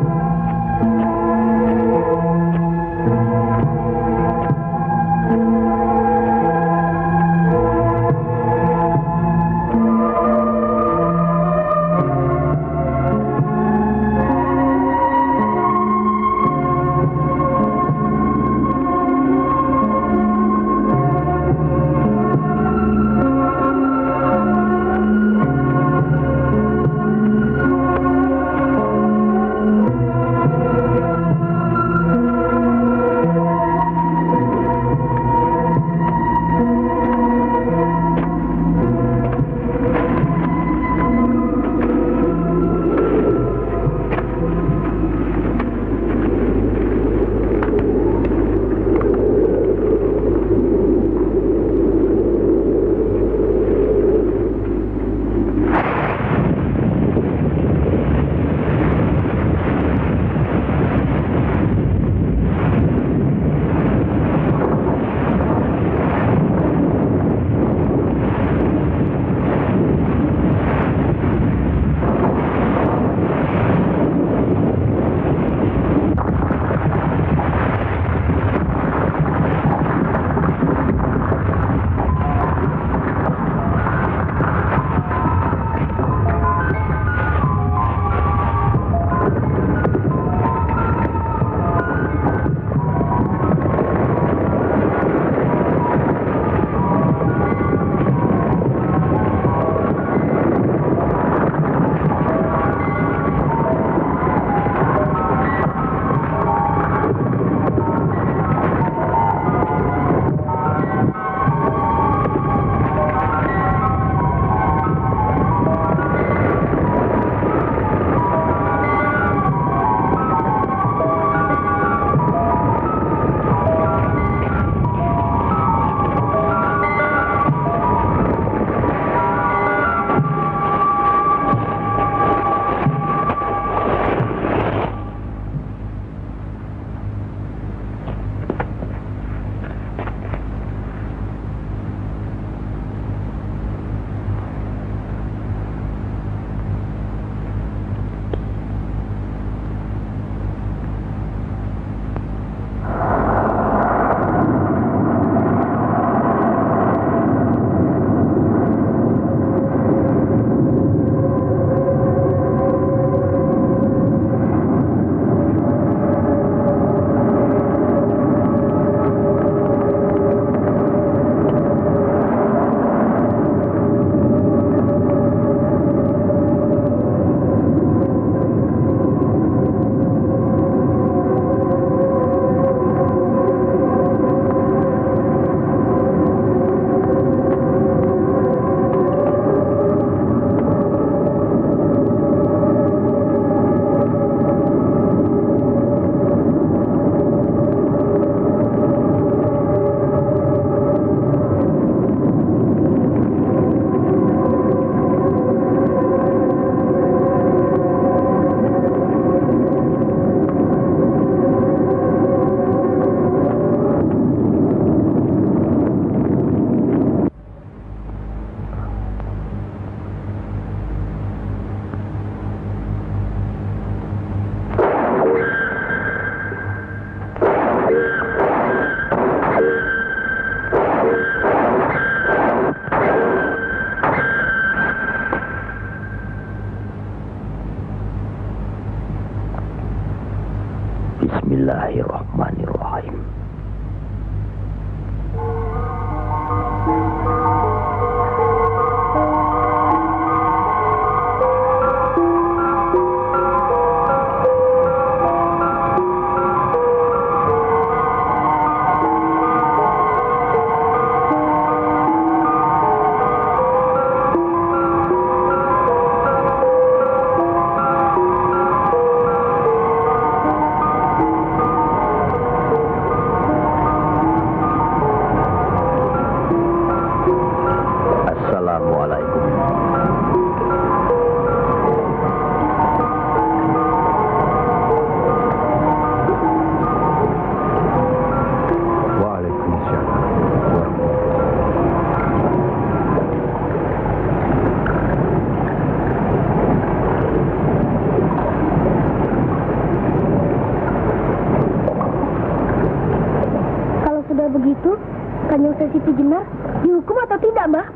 Dihukum atau tidak, Mbah?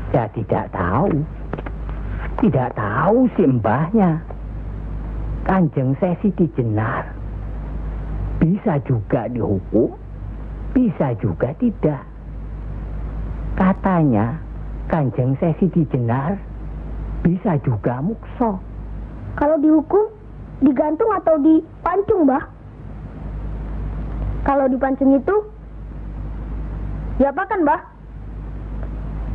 Ya tidak tahu. Tidak tahu si mbahnya. Kanjeng saya Siti Jenar. Bisa juga dihukum, bisa juga tidak. Katanya Kanjeng saya Siti Jenar bisa juga mukso. Kalau dihukum, digantung atau dipancung, Mbah? Kalau dipancung itu, diapakan, Mbah?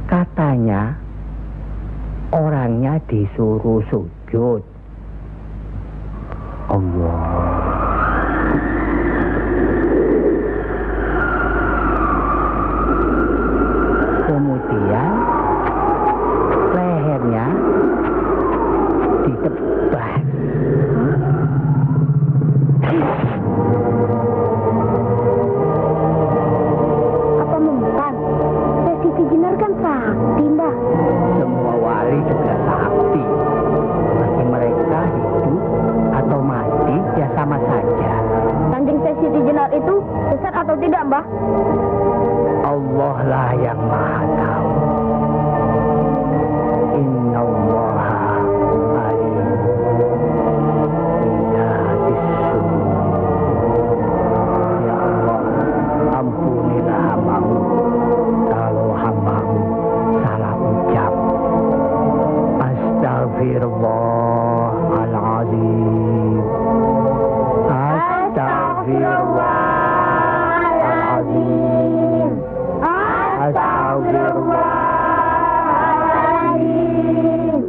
Katanya orangnya disuruh sujud. Allah. Kemudian lehernya ditebas. Apa mempan? Siti Jenar kan sakti, Mbah. Semua wali juga sakti. Bagi mereka hidup atau mati ya sama saja. Kanjeng Siti Jenar itu sesat atau tidak, Mbah? Allah lah yang maha tahu. Inna Allah alim bidatis sudur. Ya Allah, ampunilah hambamu kalau hambamu salah ucap. Astagfirullahaladzim. Astagfirullahaladzim. Astagfirullahaladzim.